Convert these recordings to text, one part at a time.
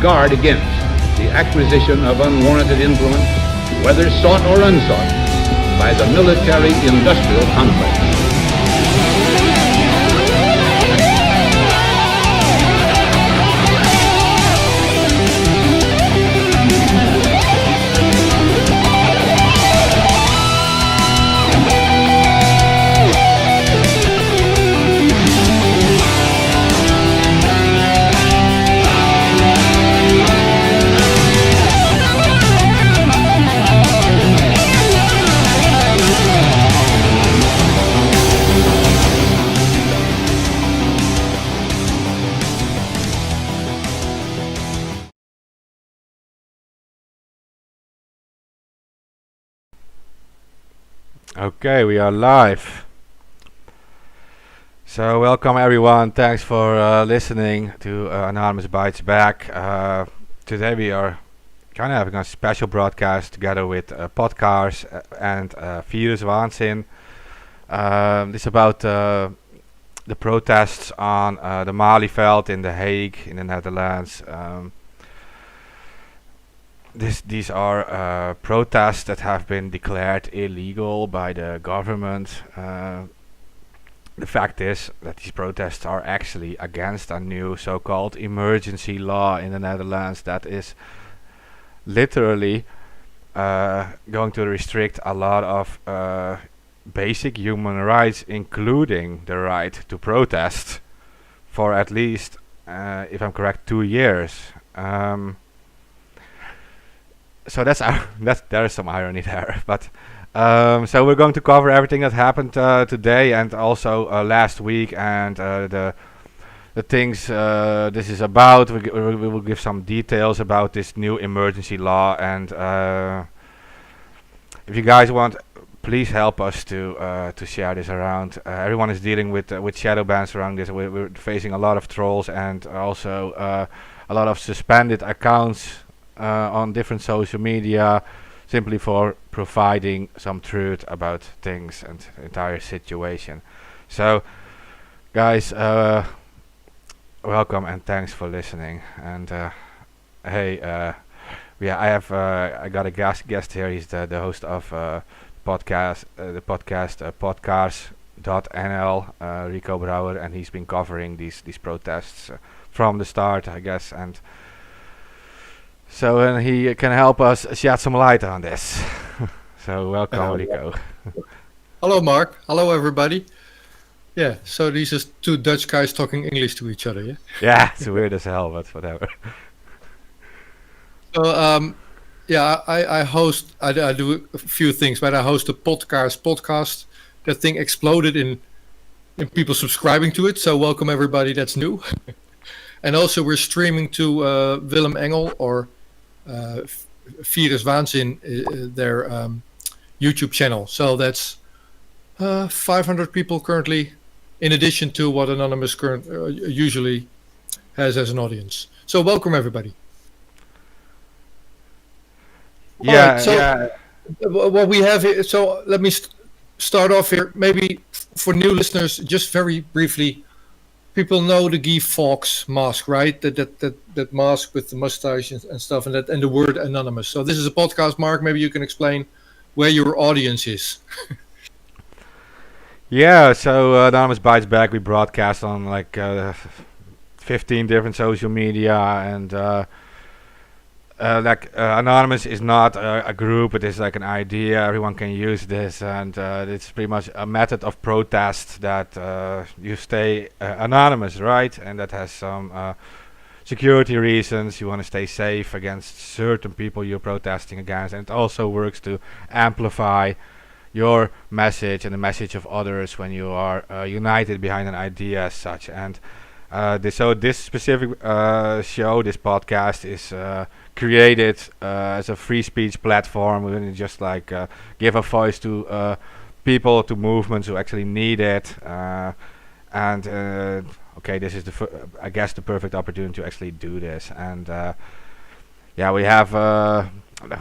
guard against the acquisition of unwarranted influence, whether sought or unsought, by the military-industrial complex. Okay, we are live. So welcome everyone. Thanks for listening to Anonymous Bites Back. Today we are kind of having a special broadcast together with Potkaars and Viruswaanzin. This is about the protests on the Malieveld in The Hague in the Netherlands. These are protests that have been declared illegal by the government. The fact is that these protests are actually against a new so-called emergency law in the Netherlands that is literally going to restrict a lot of basic human rights, including the right to protest, for at least, if I'm correct, 2 years. So there is some irony there, but so we're going to cover everything that happened today and also last week and the things this is about. We will give some details about this new emergency law, and if you guys want, please help us to share this around. Everyone is dealing with shadow bans around this. We're facing a lot of trolls and also a lot of suspended accounts on different social media, simply for providing some truth about things and the entire situation. So guys, welcome and thanks for listening. And hey, I got a guest here. He's the host of the podcast Potkaars.nl, Rico Brouwer, and he's been covering these protests from the start, I guess, and so he can help us shed some light on this. So welcome, Rico. Hello, Mark. Hello, everybody. Yeah, so these are two Dutch guys talking English to each other, yeah? Yeah, it's weird as hell, but whatever. So, yeah, I host, I do a few things, but I host a Potkaars podcast. That thing exploded in people subscribing to it, so welcome everybody that's new. And also we're streaming to Willem Engel or Viruswaanzin, their YouTube channel. So that's 500 people currently, in addition to what Anonymous usually has as an audience. So welcome everybody. Yeah, right, so yeah. What we have here, so let me start off here. Maybe for new listeners, just very briefly. People know the Guy Fawkes mask, right? That mask with the mustache and stuff, and the word anonymous. So this is a podcast, Mark. Maybe you can explain where your audience is. Yeah, so Anonymous Bites Back, we broadcast on like 15 different social media, and Anonymous is not a group, it is like an idea. Everyone can use this, and it's pretty much a method of protest that you stay anonymous, right? And that has some security reasons. You want to stay safe against certain people you're protesting against, and it also works to amplify your message and the message of others when you are united behind an idea as such. And this specific show, this podcast, is created as a free speech platform. We're going to just like give a voice to people, to movements who actually need it. Okay, this is I guess the perfect opportunity to actually do this. And yeah, we have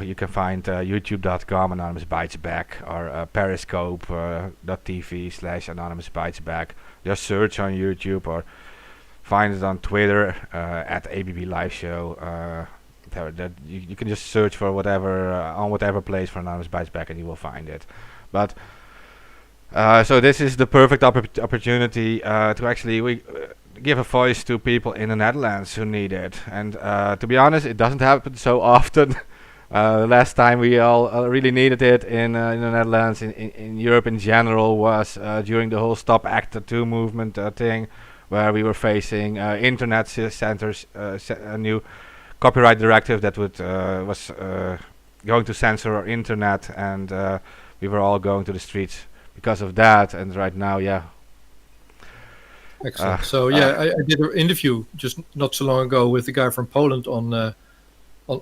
you can find youtube.com Anonymous Bites Back, or periscope.tv/Anonymous Bites Back. Just search on YouTube or find it on Twitter at ABB Live Show. That you can just search for whatever on whatever place for Anonymous Bites Back, and you will find it. But so this is the perfect opportunity to actually give a voice to people in the Netherlands who need it. And to be honest, it doesn't happen so often. Last time we all really needed it in the Netherlands, in Europe in general, was during the whole Stop Acta 2 movement thing, where we were facing internet centers, a new copyright directive that was going to censor our internet, and we were all going to the streets because of that. And right now, Excellent. I did an interview just not so long ago with a guy from Poland on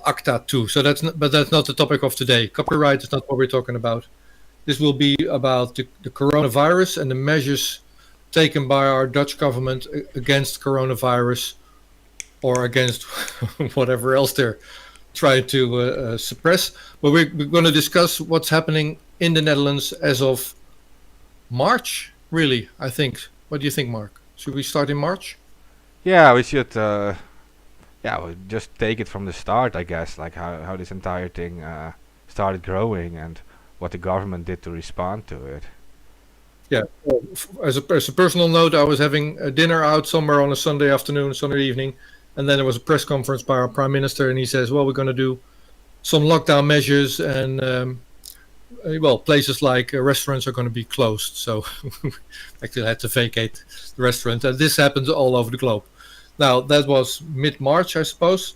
ACTA 2. So that's not the topic of today. Copyright is not what we're talking about. This will be about the coronavirus and the measures taken by our Dutch government against coronavirus, or against whatever else they're trying to suppress. But we're going to discuss what's happening in the Netherlands as of March, really, I think. What do you think, Mark? Should we start in March? Yeah, we should. We'll just take it from the start, I guess, like how this entire thing started growing and what the government did to respond to it. Yeah, as a personal note, I was having a dinner out somewhere on a Sunday afternoon, Sunday evening, and then there was a press conference by our Prime Minister, and he says, well, we're going to do some lockdown measures, and places like restaurants are going to be closed. So actually I had to vacate the restaurant, and this happens all over the globe. Now, that was mid-March, I suppose,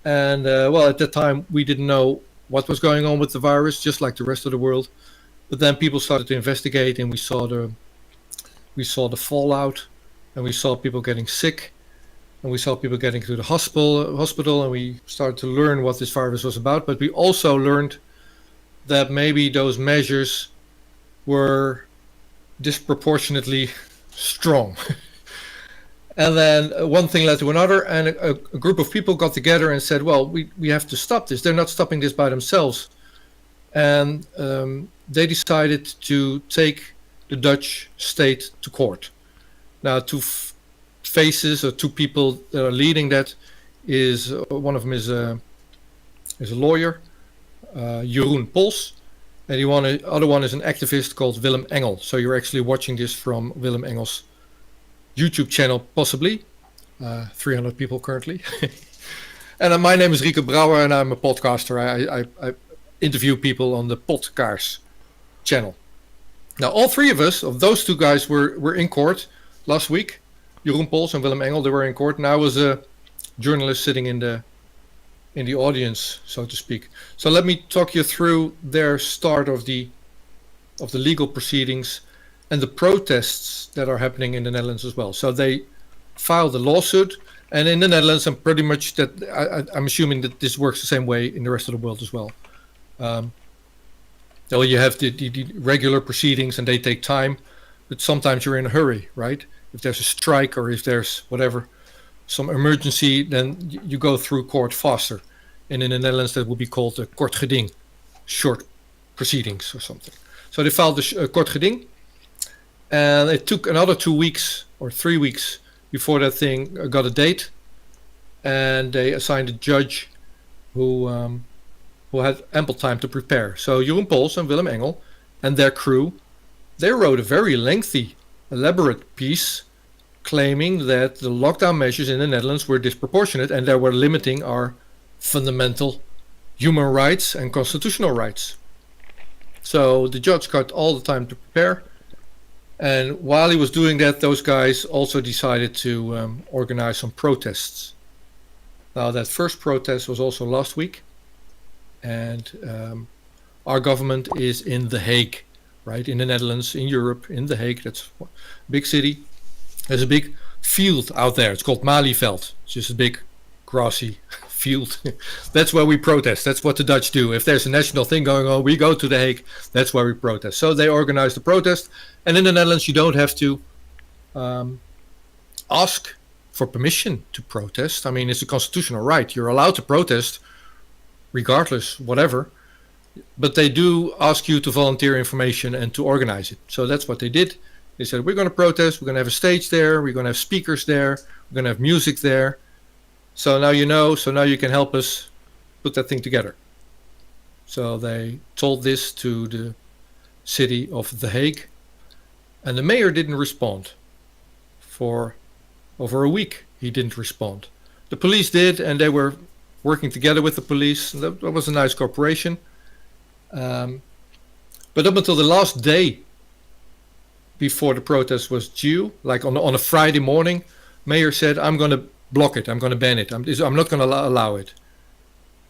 and at that time we didn't know what was going on with the virus, just like the rest of the world. But then people started to investigate, and we saw the fallout, and we saw people getting sick, and we saw people getting to the hospital, and we started to learn what this virus was about. But we also learned that maybe those measures were disproportionately strong. And then one thing led to another, and a group of people got together and said, well, we have to stop this. They're not stopping this by themselves. And they decided to take the Dutch state to court. Now, two faces or two people that are leading that is, one of them is a lawyer, Jeroen Pols, and the other one is an activist called Willem Engel. So you're actually watching this from Willem Engel's YouTube channel, possibly. 300 people currently. And my name is Rieke Brouwer, and I'm a podcaster. I interview people on the Potkaars channel. Now, all three of those two guys were in court last week. Jeroen Pols and Willem Engel, they were in court, and I was a journalist sitting in the audience, so to speak. So let me talk you through their start of the legal proceedings and the protests that are happening in the Netherlands as well. So they filed a lawsuit, and in the Netherlands, I'm pretty much I'm assuming that this works the same way in the rest of the world as well. You have the regular proceedings, and they take time, but sometimes you're in a hurry, right? If there's a strike or if there's whatever, some emergency, then you go through court faster. And in the Netherlands, that would be called a kort geding, short proceedings or something. So they filed a kort geding, and it took another 2 weeks or 3 weeks before that thing got a date, and they assigned a judge who had ample time to prepare. So Jeroen Pols and Willem Engel and their crew, they wrote a very lengthy, elaborate piece claiming that the lockdown measures in the Netherlands were disproportionate and they were limiting our fundamental human rights and constitutional rights. So the judge got all the time to prepare, and while he was doing that, those guys also decided to organize some protests. Now, that first protest was also last week, and our government is in The Hague, right, in the Netherlands, in Europe, in The Hague. That's a big city. There's a big field out there. It's called Malieveld. It's just a big grassy field. That's where we protest. That's what the Dutch do. If there's a national thing going on, we go to The Hague. That's where we protest. So they organized the protest. And in the Netherlands, you don't have to ask for permission to protest. I mean, it's a constitutional right. You're allowed to protest regardless, whatever. But they do ask you to volunteer information and to organize it. So that's what they did. They said, we're going to protest. We're going to have a stage there. We're going to have speakers there. We're going to have music there. So now you know. So now you can help us put that thing together. So they told this to the city of The Hague. And the mayor didn't respond. For over a week, he didn't respond. The police did, and they were working together with the police. That was a nice cooperation. But up until the last day before the protest was due, like on a Friday morning, mayor said, I'm going to block it. I'm going to ban it. I'm not going to allow it.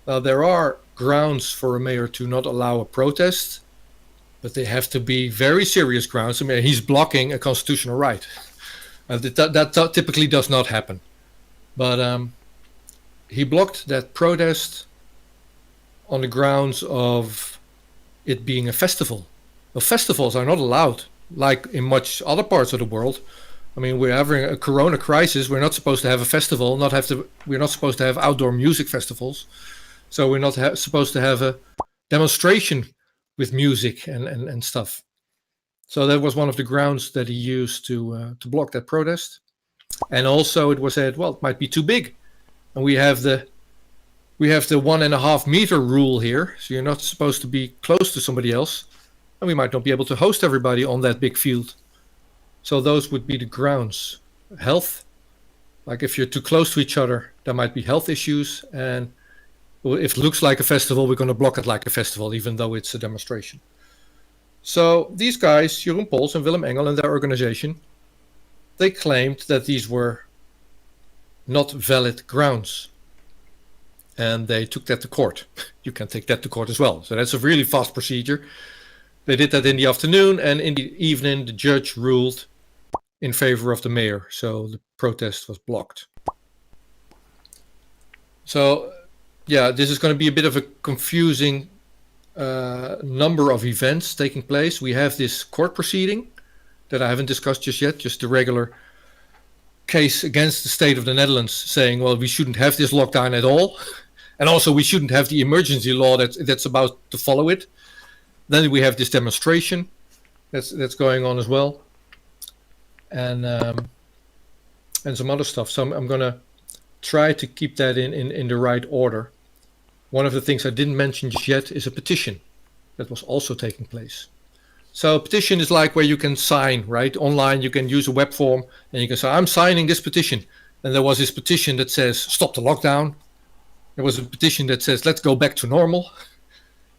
Now, there are grounds for a mayor to not allow a protest, but they have to be very serious grounds. I mean, he's blocking a constitutional right. That typically does not happen. But he blocked that protest on the grounds of it being a festival. Well, festivals are not allowed, like in much other parts of the world. I mean, we're having a corona crisis. We're not supposed to have a festival. We're not supposed to have outdoor music festivals. So we're not supposed to have a demonstration with music and stuff. So that was one of the grounds that he used to block that protest. And also it was said, well, it might be too big. And we have the 1.5 meter rule here. So you're not supposed to be close to somebody else. And we might not be able to host everybody on that big field. So those would be the grounds. Health, like if you're too close to each other, there might be health issues. And if it looks like a festival, we're going to block it like a festival, even though it's a demonstration. So these guys, Jeroen Pols and Willem Engel and their organization, they claimed that these were not valid grounds. And they took that to court. You can take that to court as well. So that's a really fast procedure. They did that in the afternoon, and in the evening, the judge ruled in favor of the mayor. So the protest was blocked. So, yeah, this is going to be a bit of a confusing number of events taking place. We have this court proceeding that I haven't discussed just yet, just the regular case against the state of the Netherlands saying, well, we shouldn't have this lockdown at all. And also we shouldn't have the emergency law that's about to follow it. Then we have this demonstration that's going on as well. And some other stuff. So I'm going to try to keep that in the right order. One of the things I didn't mention just yet is a petition that was also taking place. So a petition is like where you can sign, right? Online, you can use a web form and you can say, I'm signing this petition. And there was this petition that says, stop the lockdown. There was a petition that says, let's go back to normal.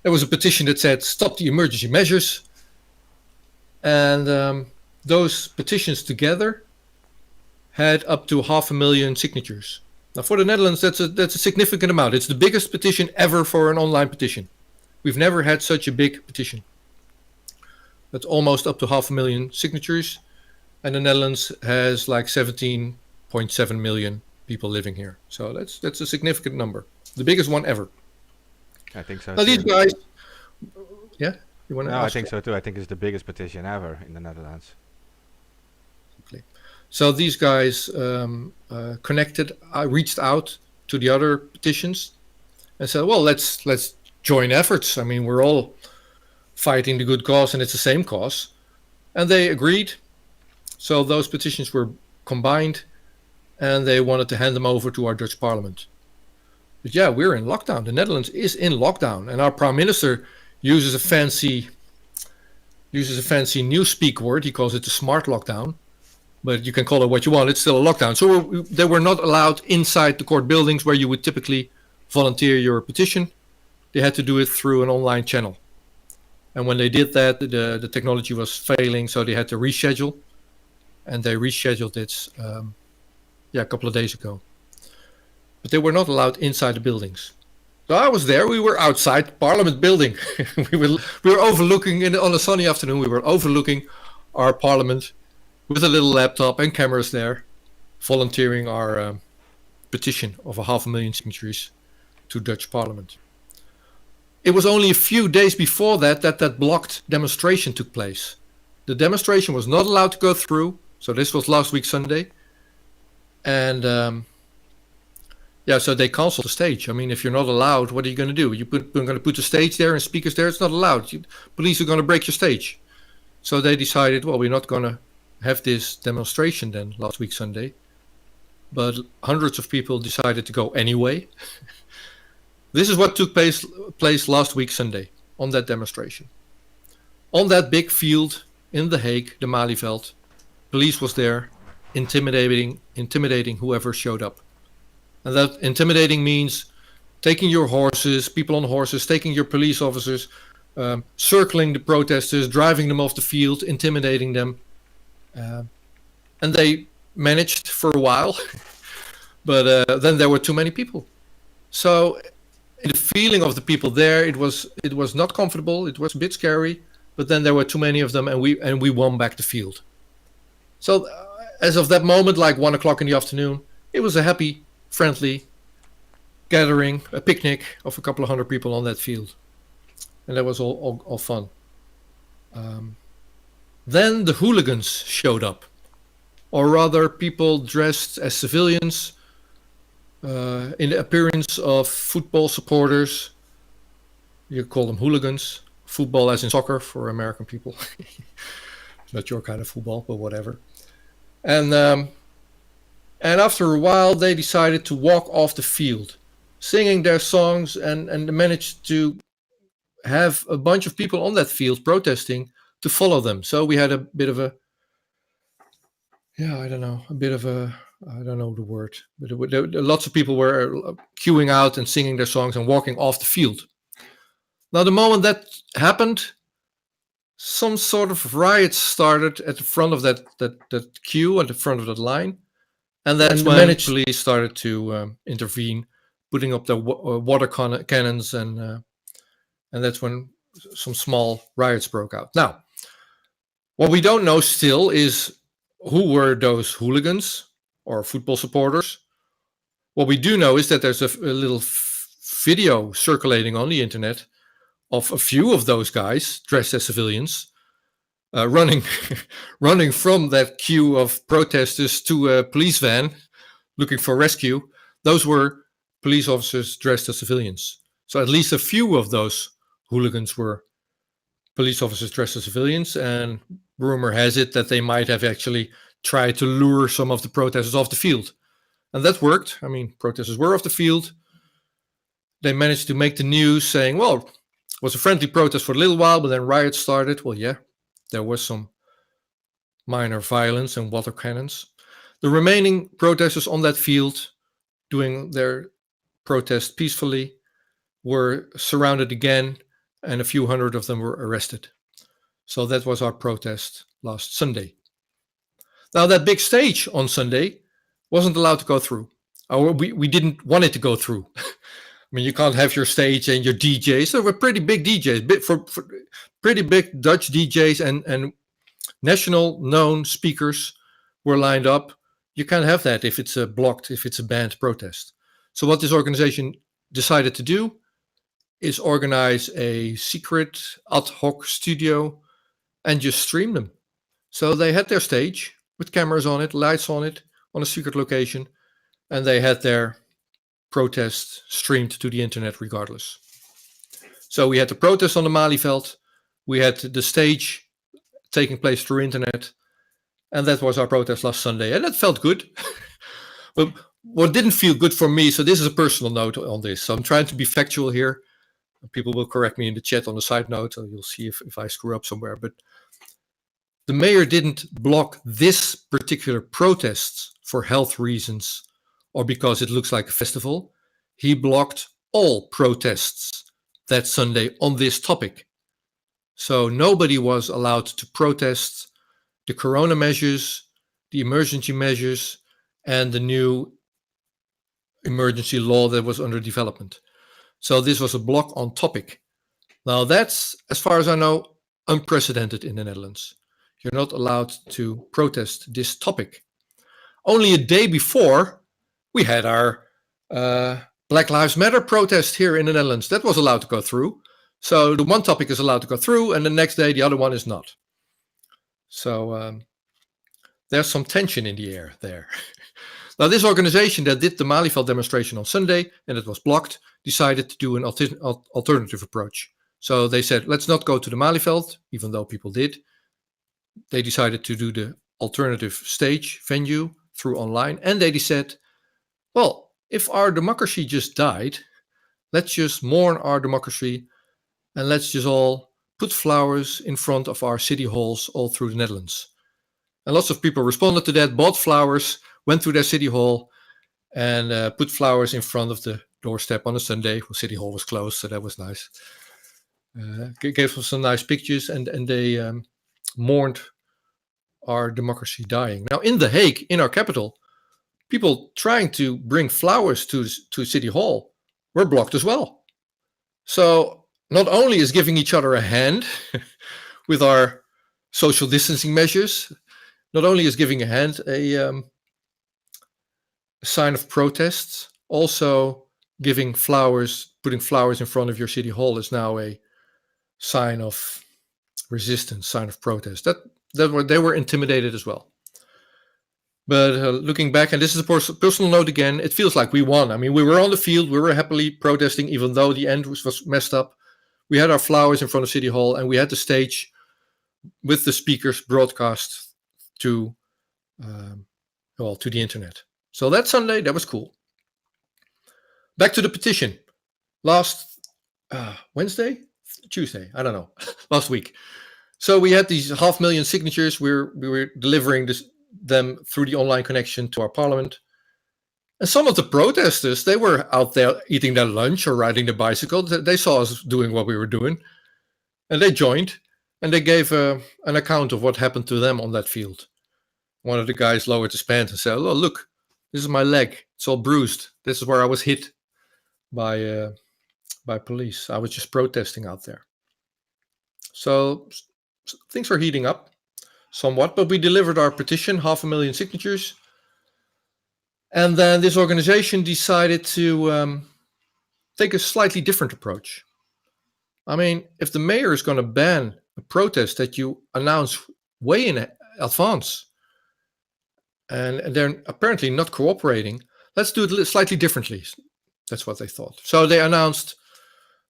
There was a petition that said, stop the emergency measures. And those petitions together had up to 500,000 signatures. Now, for the Netherlands, that's a significant amount. It's the biggest petition ever for an online petition. We've never had such a big petition. That's almost up to 500,000 signatures. And the Netherlands has like 17.7 million people living here. So that's a significant number. The biggest one ever. I think so. Now, these guys... Yeah? You want to I think so too. I think it's the biggest petition ever in the Netherlands. So these guys reached out to the other petitions and said, well, let's join efforts. I mean, we're all fighting the good cause and it's the same cause. And they agreed. So those petitions were combined and they wanted to hand them over to our Dutch parliament. But yeah, we're in lockdown. The Netherlands is in lockdown. And our prime minister uses a fancy newspeak word. He calls it the smart lockdown. But you can call it what you want. It's still a lockdown. So they were not allowed inside the court buildings where you would typically volunteer your petition. They had to do it through an online channel. And when they did that, the technology was failing, so they had to reschedule. And they rescheduled it a couple of days ago. But they were not allowed inside the buildings. So I was there. We were outside Parliament building. we were overlooking, on a sunny afternoon, we were overlooking our Parliament with a little laptop and cameras there, volunteering our petition of 500,000 signatures to Dutch Parliament. It was only a few days before that blocked demonstration took place. The demonstration was not allowed to go through, so this was last week Sunday. And so they canceled the stage. I mean, if you're not allowed, what are you going to do? You're going to put the stage there and speakers there? It's not allowed. Police are going to break your stage. So they decided, well, we're not going to have this demonstration then last week Sunday, but hundreds of people decided to go anyway. This is what took place last week Sunday on that demonstration. On that big field in The Hague, the Malieveld, police was there, intimidating whoever showed up. And that intimidating means taking your horses, people on horses, taking your police officers, circling the protesters, driving them off the field, intimidating them. And they managed for a while, but then there were too many people. So in the feeling of the people there, it was not comfortable, it was a bit scary, but then there were too many of them, and we won back the field. So as of that moment, like 1 o'clock in the afternoon, it was a happy, friendly gathering, a picnic of a couple of hundred people on that field. And that was all fun. Then the hooligans showed up, or rather people dressed as civilians in the appearance of football supporters. You call them hooligans. Football as in soccer for American people. Not your kind of football, but whatever. And after a while, they decided to walk off the field, singing their songs, and managed to have a bunch of people on that field protesting to follow them. So we had a bit of a, I don't know the word, but lots of people were queuing out and singing their songs and walking off the field. Now, the moment that happened, some sort of riot started at the front of that queue, at the front of that line. And that's when the police started to intervene, putting up their water cannons, and that's when some small riots broke out. Now, what we don't know still is who were those hooligans or football supporters. What we do know is that there's a little video circulating on the internet of a few of those guys dressed as civilians running from that queue of protesters to a police van looking for rescue. Those were police officers dressed as civilians. So at least a few of those hooligans were police officers dressed as civilians, and rumor has it that they might have actually tried to lure some of the protesters off the field. And that worked. I mean, protesters were off the field. They managed to make the news saying, well, it was a friendly protest for a little while, but then riots started. Well, yeah, there was some minor violence and water cannons. The remaining protesters on that field doing their protest peacefully were surrounded again, and a few hundred of them were arrested. So that was our protest last Sunday. Now, that big stage on Sunday wasn't allowed to go through. Or we didn't want it to go through. I mean, you can't have your stage and your DJs. There were pretty big DJs, for pretty big Dutch DJs and national known speakers were lined up. You can't have that if it's if it's a banned protest. So what this organization decided to do is organize a secret ad hoc studio and just stream them. So they had their stage with cameras on it, lights on it, on a secret location, and they had their protest streamed to the internet regardless. So we had the protest on the Malieveld, we had the stage taking place through internet, and that was our protest last Sunday, and that felt good. But what didn't feel good for me, so this is a personal note on this, so I'm trying to be factual here. People will correct me in the chat on the side note, so you'll see if I screw up somewhere. But the mayor didn't block this particular protest for health reasons or because it looks like a festival. He blocked all protests that Sunday on this topic. So nobody was allowed to protest the corona measures, the emergency measures, and the new emergency law that was under development. So this was a block on topic. Now that's, as far as I know, unprecedented in the Netherlands. You're not allowed to protest this topic. Only a day before, we had our Black Lives Matter protest here in the Netherlands. That was allowed to go through. So the one topic is allowed to go through, and the next day the other one is not. So there's some tension in the air there. Now, this organization that did the Malieveld demonstration on Sunday, and it was blocked, decided to do an alternative approach. So they said, let's not go to the Malieveld, even though people did. They decided to do the alternative stage venue through online. And they said, well, if our democracy just died, let's just mourn our democracy and let's just all put flowers in front of our city halls all through the Netherlands. And lots of people responded to that, bought flowers, went to their city hall and put flowers in front of the doorstep on a Sunday. Well, city hall was closed, so that was nice. Gave us some nice pictures and they mourned our democracy dying. Now in The Hague, in our capital, people trying to bring flowers to City Hall were blocked as well. So not only is giving each other a hand with our social distancing measures, not only is giving a hand a sign of protest, also giving flowers, putting flowers in front of your city hall is now a sign of resistance, sign of protest. They were intimidated as well. But looking back, and this is a personal note again, it feels like we won. I mean, we were on the field, we were happily protesting, even though the end was messed up. We had our flowers in front of City Hall, and we had the stage with the speakers broadcast to the internet. So that Sunday, that was cool. Back to the petition. Last Tuesday, I don't know, last week. So we had these 500,000 signatures. We were delivering them through the online connection to our parliament. And some of the protesters, they were out there eating their lunch or riding their bicycle. They saw us doing what we were doing. And they joined. And they gave an account of what happened to them on that field. One of the guys lowered his pants and said, "Oh, look, this is my leg. It's all bruised. This is where I was hit by police. I was just protesting out there." So things are heating up somewhat, but we delivered our petition, 500,000 signatures. And then this organization decided to take a slightly different approach. I mean, if the mayor is going to ban a protest that you announce way in advance, and they're apparently not cooperating, let's do it slightly differently. That's what they thought. So they announced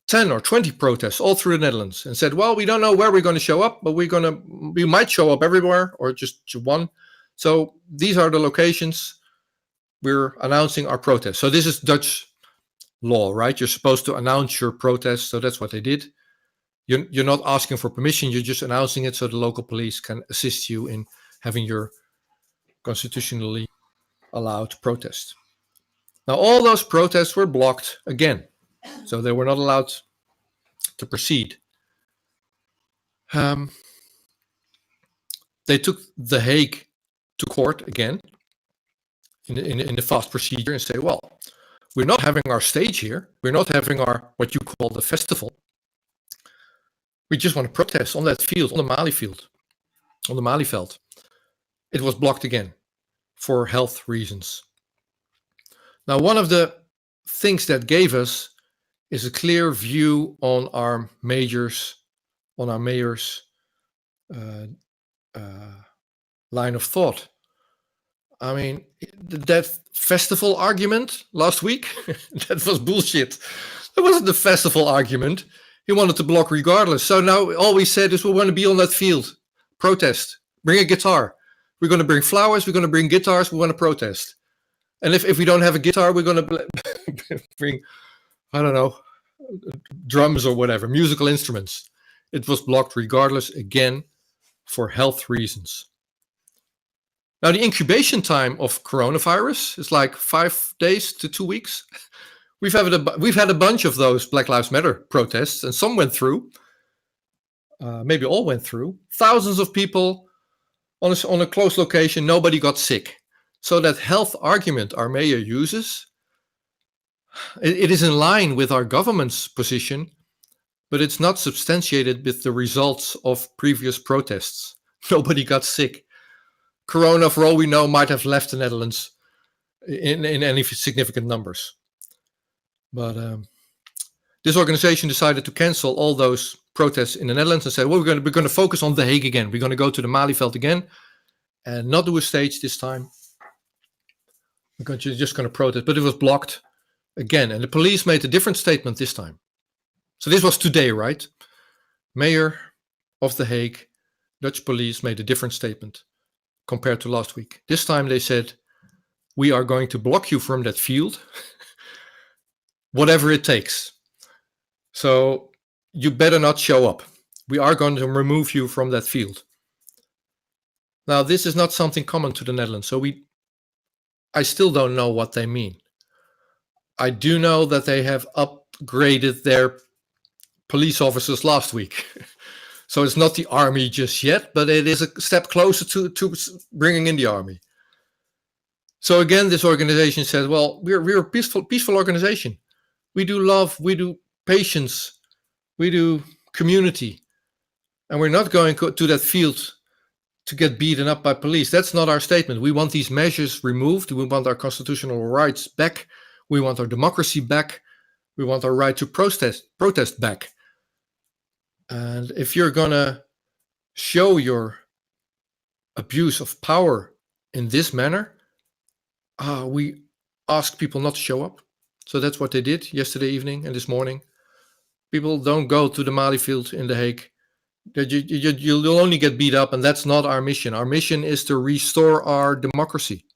10 or 20 protests all through the Netherlands and said, well, we don't know where we're going to show up, but we might show up everywhere or just one. So these are the locations we're announcing our protest. So this is Dutch law, right? You're supposed to announce your protest. So that's what they did. You're not asking for permission. You're just announcing it so the local police can assist you in having your constitutionally allowed protest. Now, all those protests were blocked again. So they were not allowed to proceed. They took The Hague to court again in the fast procedure and say, well, we're not having our stage here. We're not having our, what you call the festival. We just want to protest on that field, on the Malieveld. It was blocked again for health reasons. Now, one of the things that gave us is a clear view on our mayor's line of thought. I mean, that festival argument last week, that was bullshit. That wasn't the festival argument. He wanted to block regardless. So now all we said is we want to be on that field, protest, bring a guitar. We're going to bring flowers, we're going to bring guitars, we want to protest. And if we don't have a guitar, we're going to bring, I don't know, drums or whatever, musical instruments. It was blocked regardless, again, for health reasons. Now, the incubation time of coronavirus is like 5 days to 2 weeks. We've had a bunch of those Black Lives Matter protests, and some went through. Maybe all went through. Thousands of people on a close location, nobody got sick. So that health argument our mayor uses, it is in line with our government's position, but it's not substantiated with the results of previous protests. Nobody got sick. Corona, for all we know, might have left the Netherlands in any significant numbers. But this organization decided to cancel all those protests in the Netherlands and said, well, we're going to focus on The Hague again. We're going to go to the Malieveld again and not do a stage this time. We're just going to protest. But it was blocked again. And the police made a different statement this time. So this was today, right? Mayor of The Hague, Dutch police made a different statement. compared to last week. This time they said, we are going to block you from that field, whatever it takes. So you better not show up. We are going to remove you from that field. Now, this is not something common to the Netherlands, so I still don't know what they mean. I do know that they have upgraded their police officers last week. So it's not the army just yet, but it is a step closer to bringing in the army. So again, this organization says, well, we're a peaceful organization. We do love, we do patience, we do community. And we're not going to that field to get beaten up by police. That's not our statement. We want these measures removed. We want our constitutional rights back. We want our democracy back. We want our right to protest back. And if you're going to show your abuse of power in this manner, we ask people not to show up. So that's what they did yesterday evening and this morning. People don't go to the Malieveld in The Hague. You'll only get beat up, and that's not our mission. Our mission is to restore our democracy.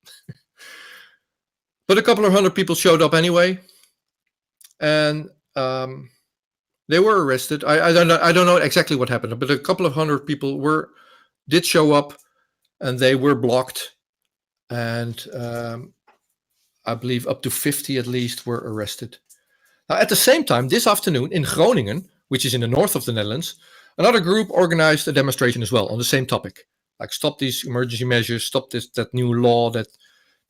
But a couple of hundred people showed up anyway, and they were arrested. I don't know exactly what happened, but a couple of hundred people did show up, and they were blocked, and I believe up to 50 at least were arrested. Now, at the same time, this afternoon in Groningen, which is in the north of the Netherlands, another group organized a demonstration as well on the same topic, like stop these emergency measures, stop that new law that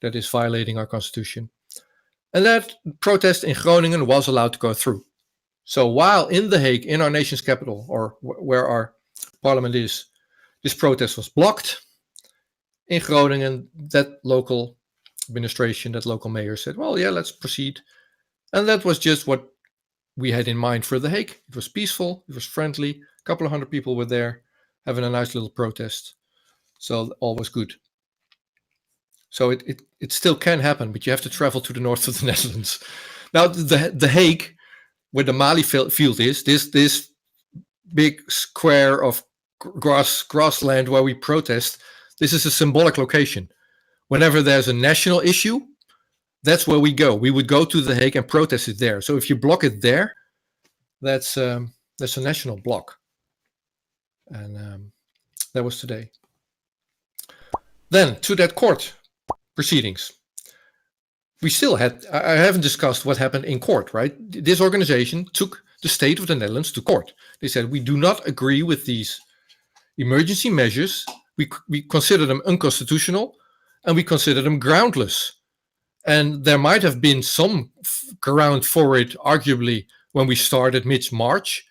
is violating our constitution. And that protest in Groningen was allowed to go through. So while in The Hague, in our nation's capital, or where our parliament is, this protest was blocked, in Groningen, that local administration, that local mayor said, well, yeah, let's proceed. And that was just what we had in mind for The Hague. It was peaceful, it was friendly. A couple of hundred people were there having a nice little protest. So all was good. So it still can happen, but you have to travel to the north of the Netherlands. Now, the Hague, where the Malieveld is, this big square of grassland where we protest, this is a symbolic location. Whenever there's a national issue, that's where we go. We would go to The Hague and protest it there. So if you block it there, that's a national block. And that was today. Then to that court proceedings. We still I haven't discussed what happened in court, right? This organization took the state of the Netherlands to court. They said, we do not agree with these emergency measures. We consider them unconstitutional and we consider them groundless. And there might have been some ground for it, arguably, when we started mid-March,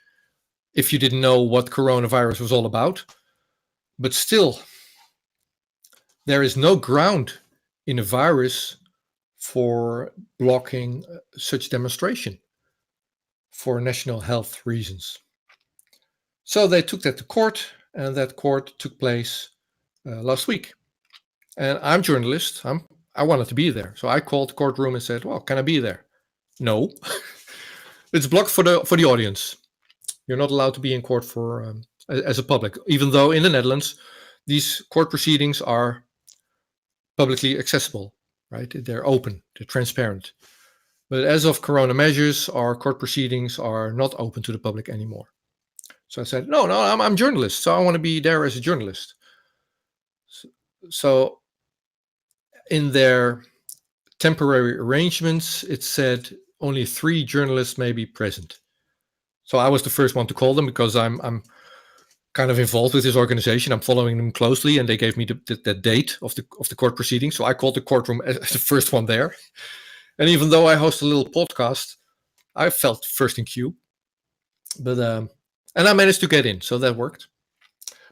if you didn't know what coronavirus was all about. But still, there is no ground in a virus for blocking such demonstration for national health reasons. So they took that to court, and that court took place last week. And I'm a journalist. I wanted to be there. So I called the courtroom and said, well, can I be there? No. It's blocked for the audience. You're not allowed to be in court for as a public, even though in the Netherlands, these court proceedings are publicly accessible, right? They're open, they're transparent. But as of corona measures, our court proceedings are not open to the public anymore. So I said, no, I'm a journalist, so I want to be there as a journalist. So in their temporary arrangements, it said only 3 journalists may be present. So I was the first one to call them because I'm kind of involved with this organization. I'm following them closely, and they gave me the date of the court proceedings. So I called the courtroom as the first one there. And even though I host a little podcast, I felt first in queue. But and I managed to get in, so that worked.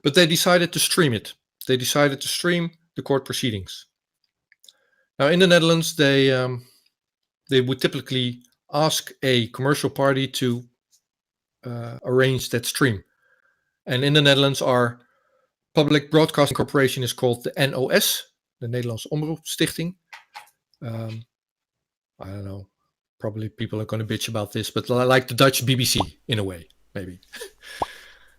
But they decided to stream it. They decided to stream the court proceedings. Now in the Netherlands, they would typically ask a commercial party to arrange that stream. And in the Netherlands, our public broadcasting corporation is called the NOS, the Nederlandse Omroepstichting. I don't know, probably people are going to bitch about this, but like the Dutch BBC in a way, maybe.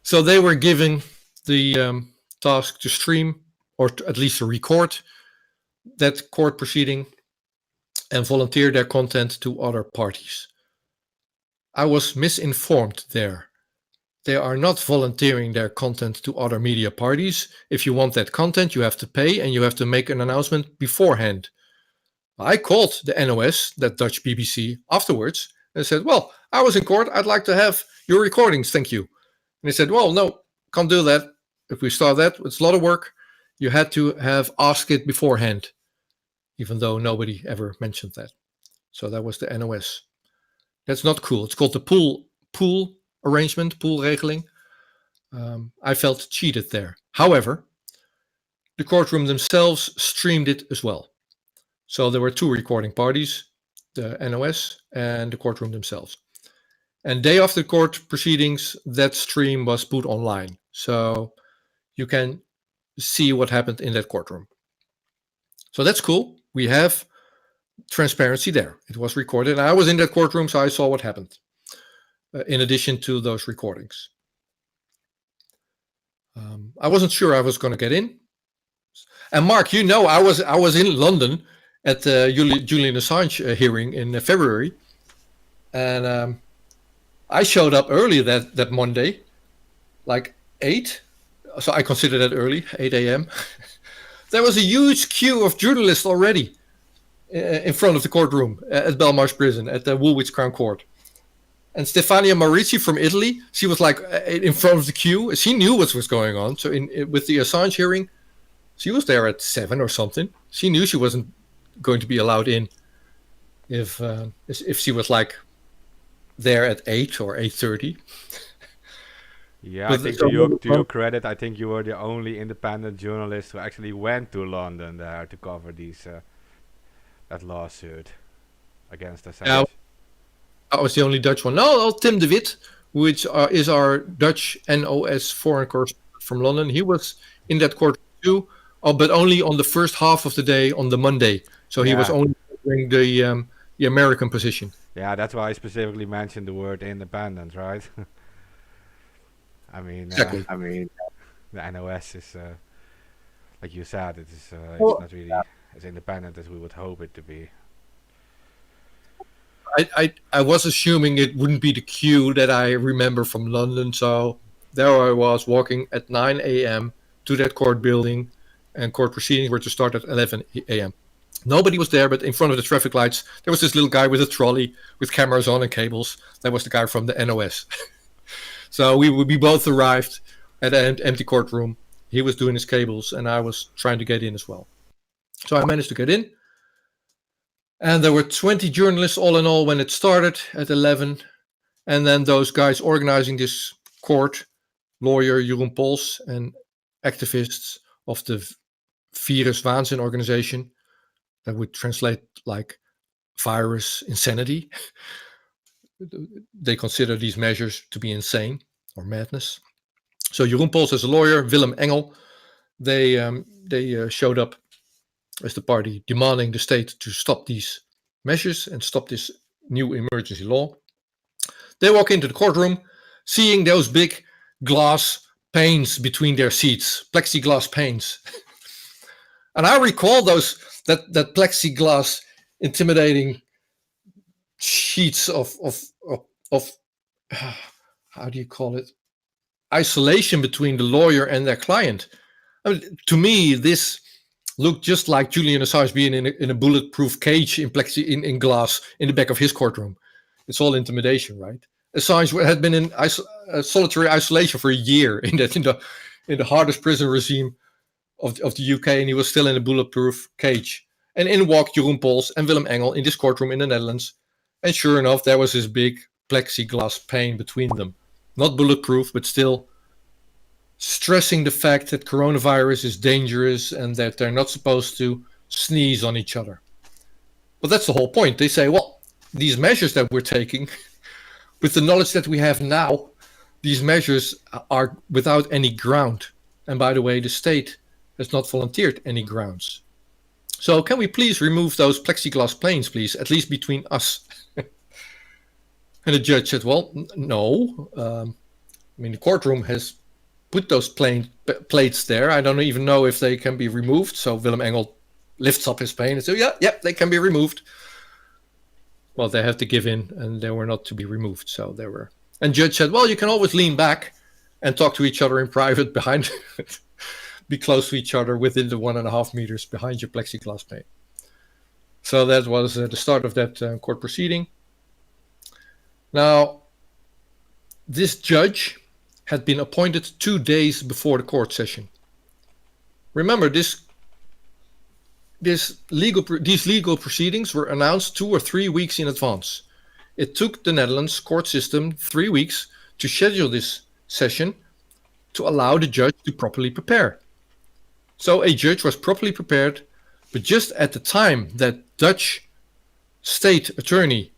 So they were given the task to stream at least to record that court proceeding and volunteer their content to other parties. I was misinformed there. They are not volunteering their content to other media parties. If you want that content, you have to pay and you have to make an announcement beforehand. I called the NOS, that Dutch BBC, afterwards and said, well, I was in court. I'd like to have your recordings. Thank you. And they said, well, no, can't do that. If we start that, it's a lot of work. You had to have asked it beforehand, even though nobody ever mentioned that. So that was the NOS. That's not cool. It's called the pool arrangement, pool regeling. I felt cheated there. However, the courtroom themselves streamed it as well. So there were two recording parties, the NOS and the courtroom themselves. And day after court proceedings, that stream was put online. So you can see what happened in that courtroom. So that's cool. We have transparency there. It was recorded. And I was in that courtroom, so I saw what happened. In addition to those recordings. I wasn't sure I was going to get in. And Mark, you know, I was in London at the Julian Assange hearing in February. And I showed up early that Monday, like 8. So I consider that early, 8 a.m. There was a huge queue of journalists already in front of the courtroom at Belmarsh Prison, at the Woolwich Crown Court. And Stefania Maurizi from Italy, she was like in front of the queue. She knew what was going on. So with the Assange hearing, she was there at 7 or something. She knew she wasn't going to be allowed in if she was like there at 8 or 8:30. Yeah, I think to your credit, I think you were the only independent journalist who actually went to London there to cover that lawsuit against Assange. Yeah, I was the only Dutch one. No, Tim de Wit, which is our Dutch NOS foreign correspondent from London. He was in that court too, but only on the first half of the day on the Monday. So he was only covering the American position. Yeah, that's why I specifically mentioned the word independent, right? Exactly. The NOS is, like you said, it's not really as independent as we would hope it to be. I was assuming it wouldn't be the queue that I remember from London, so there I was walking at 9 a.m. to that court building, and court proceedings were to start at 11 a.m. Nobody was there, but in front of the traffic lights, there was this little guy with a trolley with cameras on and cables. That was the guy from the NOS. So we both arrived at an empty courtroom. He was doing his cables, and I was trying to get in as well. So I managed to get in. And there were 20 journalists all in all when it started at 11. And then those guys organizing this court, lawyer Jeroen Pols and activists of the Viruswaanzin organization, that would translate like virus insanity. They consider these measures to be insane or madness. So Jeroen Pols as a lawyer, Willem Engel, they showed up as the party demanding the state to stop these measures and stop this new emergency law. They walk into the courtroom, seeing those big glass panes between their seats, plexiglass panes. And I recall that plexiglass intimidating sheets of how do you call it? Isolation between the lawyer and their client. I mean, to me, this looked just like Julian Assange being in a bulletproof cage in glass in the back of his courtroom. It's all intimidation, right? Assange had been in solitary isolation for a year in the hardest prison regime of the UK, and he was still in a bulletproof cage. And in walked Jeroen Pols and Willem Engel in this courtroom in the Netherlands. And sure enough, there was this big plexiglass pane between them. Not bulletproof, but still stressing the fact that coronavirus is dangerous and that they're not supposed to sneeze on each other. But that's the whole point. They say, well, these measures that we're taking, with the knowledge that we have now, these measures are without any ground. And by the way, the state has not volunteered any grounds. So can we please remove those plexiglass planes, please, at least between us? And the judge said, well, no. The courtroom has put those plates there. I don't even know if they can be removed. So Willem Engel lifts up his plane and says, yeah, they can be removed. Well, they have to give in, and they were not to be removed. So they were. And judge said, well, you can always lean back and talk to each other in private behind, be close to each other within the 1.5 meters behind your plexiglass pane. So that was the start of that court proceeding. Now, this judge had been appointed 2 days before the court session. Remember, these legal proceedings were announced 2 or 3 weeks in advance. It took the Netherlands court system 3 weeks to schedule this session to allow the judge to properly prepare. So a judge was properly prepared, but just at the time that Dutch state attorney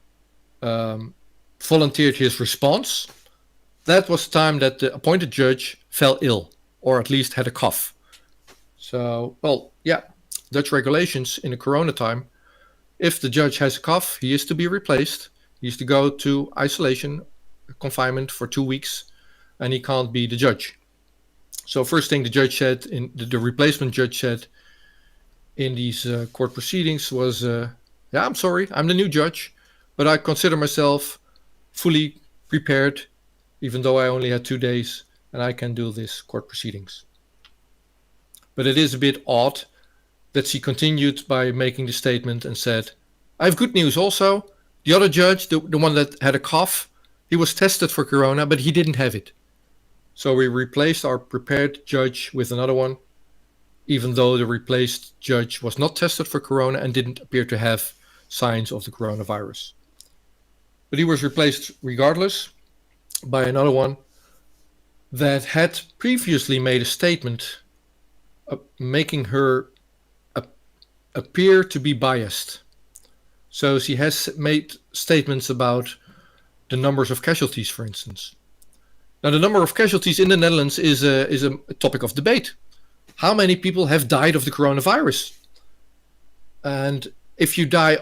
volunteered his response, that was the time that the appointed judge fell ill, or at least had a cough. So, well, yeah, Dutch regulations in the corona time, if the judge has a cough, he is to be replaced. He is to go to isolation, confinement for 2 weeks, and he can't be the judge. So first thing the judge said, the replacement judge said in these court proceedings was, yeah, I'm sorry, I'm the new judge, but I consider myself fully prepared, even though I only had 2 days, and I can do this court proceedings. But it is a bit odd that she continued by making the statement and said, I have good news also. The other judge, the one that had a cough, he was tested for corona, but he didn't have it. So we replaced our prepared judge with another one, even though the replaced judge was not tested for corona and didn't appear to have signs of the coronavirus. But he was replaced regardless by another one that had previously made a statement making her appear to be biased. So she has made statements about the numbers of casualties, for instance. Now, the number of casualties in the Netherlands is a topic of debate. How many people have died of the coronavirus? And if you die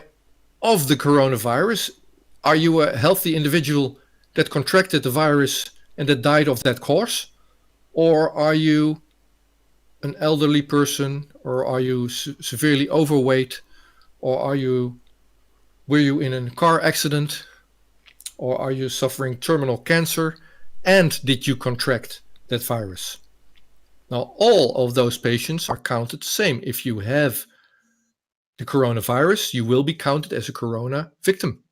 of the coronavirus, are you a healthy individual that contracted the virus and that died of that cause? Or are you an elderly person, or are you severely overweight, or were you in a car accident, or are you suffering terminal cancer, and did you contract that virus? Now, all of those patients are counted the same. If you have the coronavirus, you will be counted as a corona victim.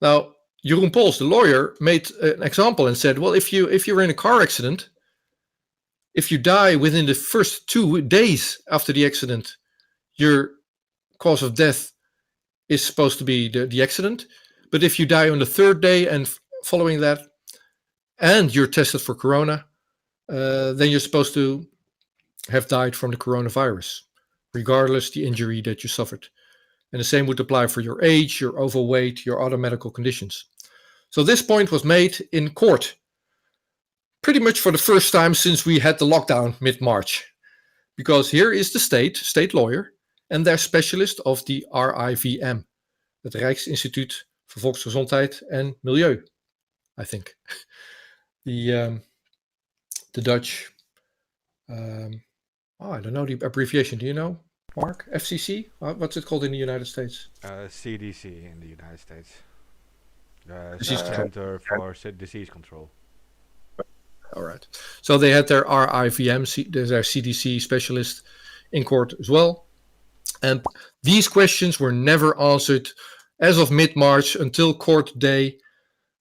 Now, Jeroen Pols, the lawyer, made an example and said, well, if you're in a car accident, if you die within the first 2 days after the accident, your cause of death is supposed to be the accident. But if you die on the 3rd day and following that, and you're tested for corona, then you're supposed to have died from the coronavirus, regardless the injury that you suffered. And the same would apply for your age, your overweight, your other medical conditions. So this point was made in court, pretty much for the first time since we had the lockdown mid-March. Because here is the state lawyer, and their specialist of the RIVM, het Rijksinstituut voor Volksgezondheid en Milieu, I think. The Dutch, I don't know the abbreviation. Do you know, Mark? FCC? What's it called in the United States? CDC in the United States. Disease Center for Disease Control. All right. So they had their RIVM, their CDC specialist, in court as well. And these questions were never answered as of mid-March until court day,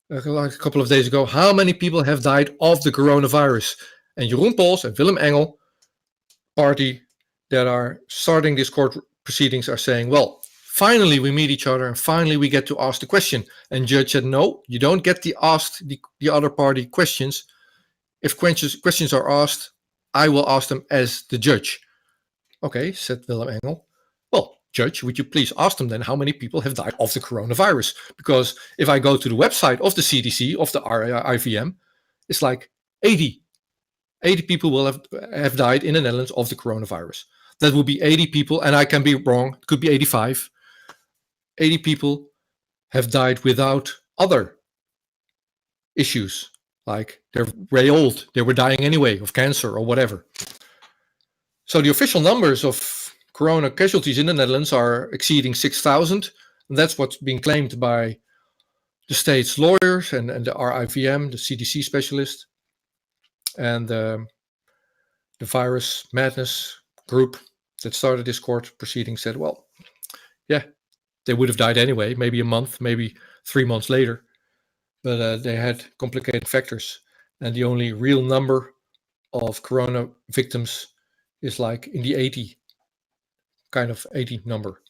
like a couple of days ago. How many people have died of the coronavirus? And Jeroen Pols and Willem Engel, party that are starting these court proceedings, are saying, well, finally we meet each other and finally we get to ask the question. And judge said, no, you don't get to ask the other party questions. If questions are asked, I will ask them as the judge. Okay, said Willem Engel. Well, judge, would you please ask them then how many people have died of the coronavirus? Because if I go to the website of the CDC, of the RIVM, it's like 80. 80 people will have died in the Netherlands of the coronavirus. That would be 80 people, and I can be wrong. It could be 85. 80 people have died without other issues, like they're very old, they were dying anyway of cancer or whatever. So the official numbers of corona casualties in the Netherlands are exceeding 6,000. And that's what's being claimed by the state's lawyers and the RIVM, the CDC specialist, and the virus madness group that started this court proceeding said, well, yeah, they would have died anyway, maybe a month, maybe 3 months later, but they had complicated factors. And the only real number of corona victims is like in the 80 number.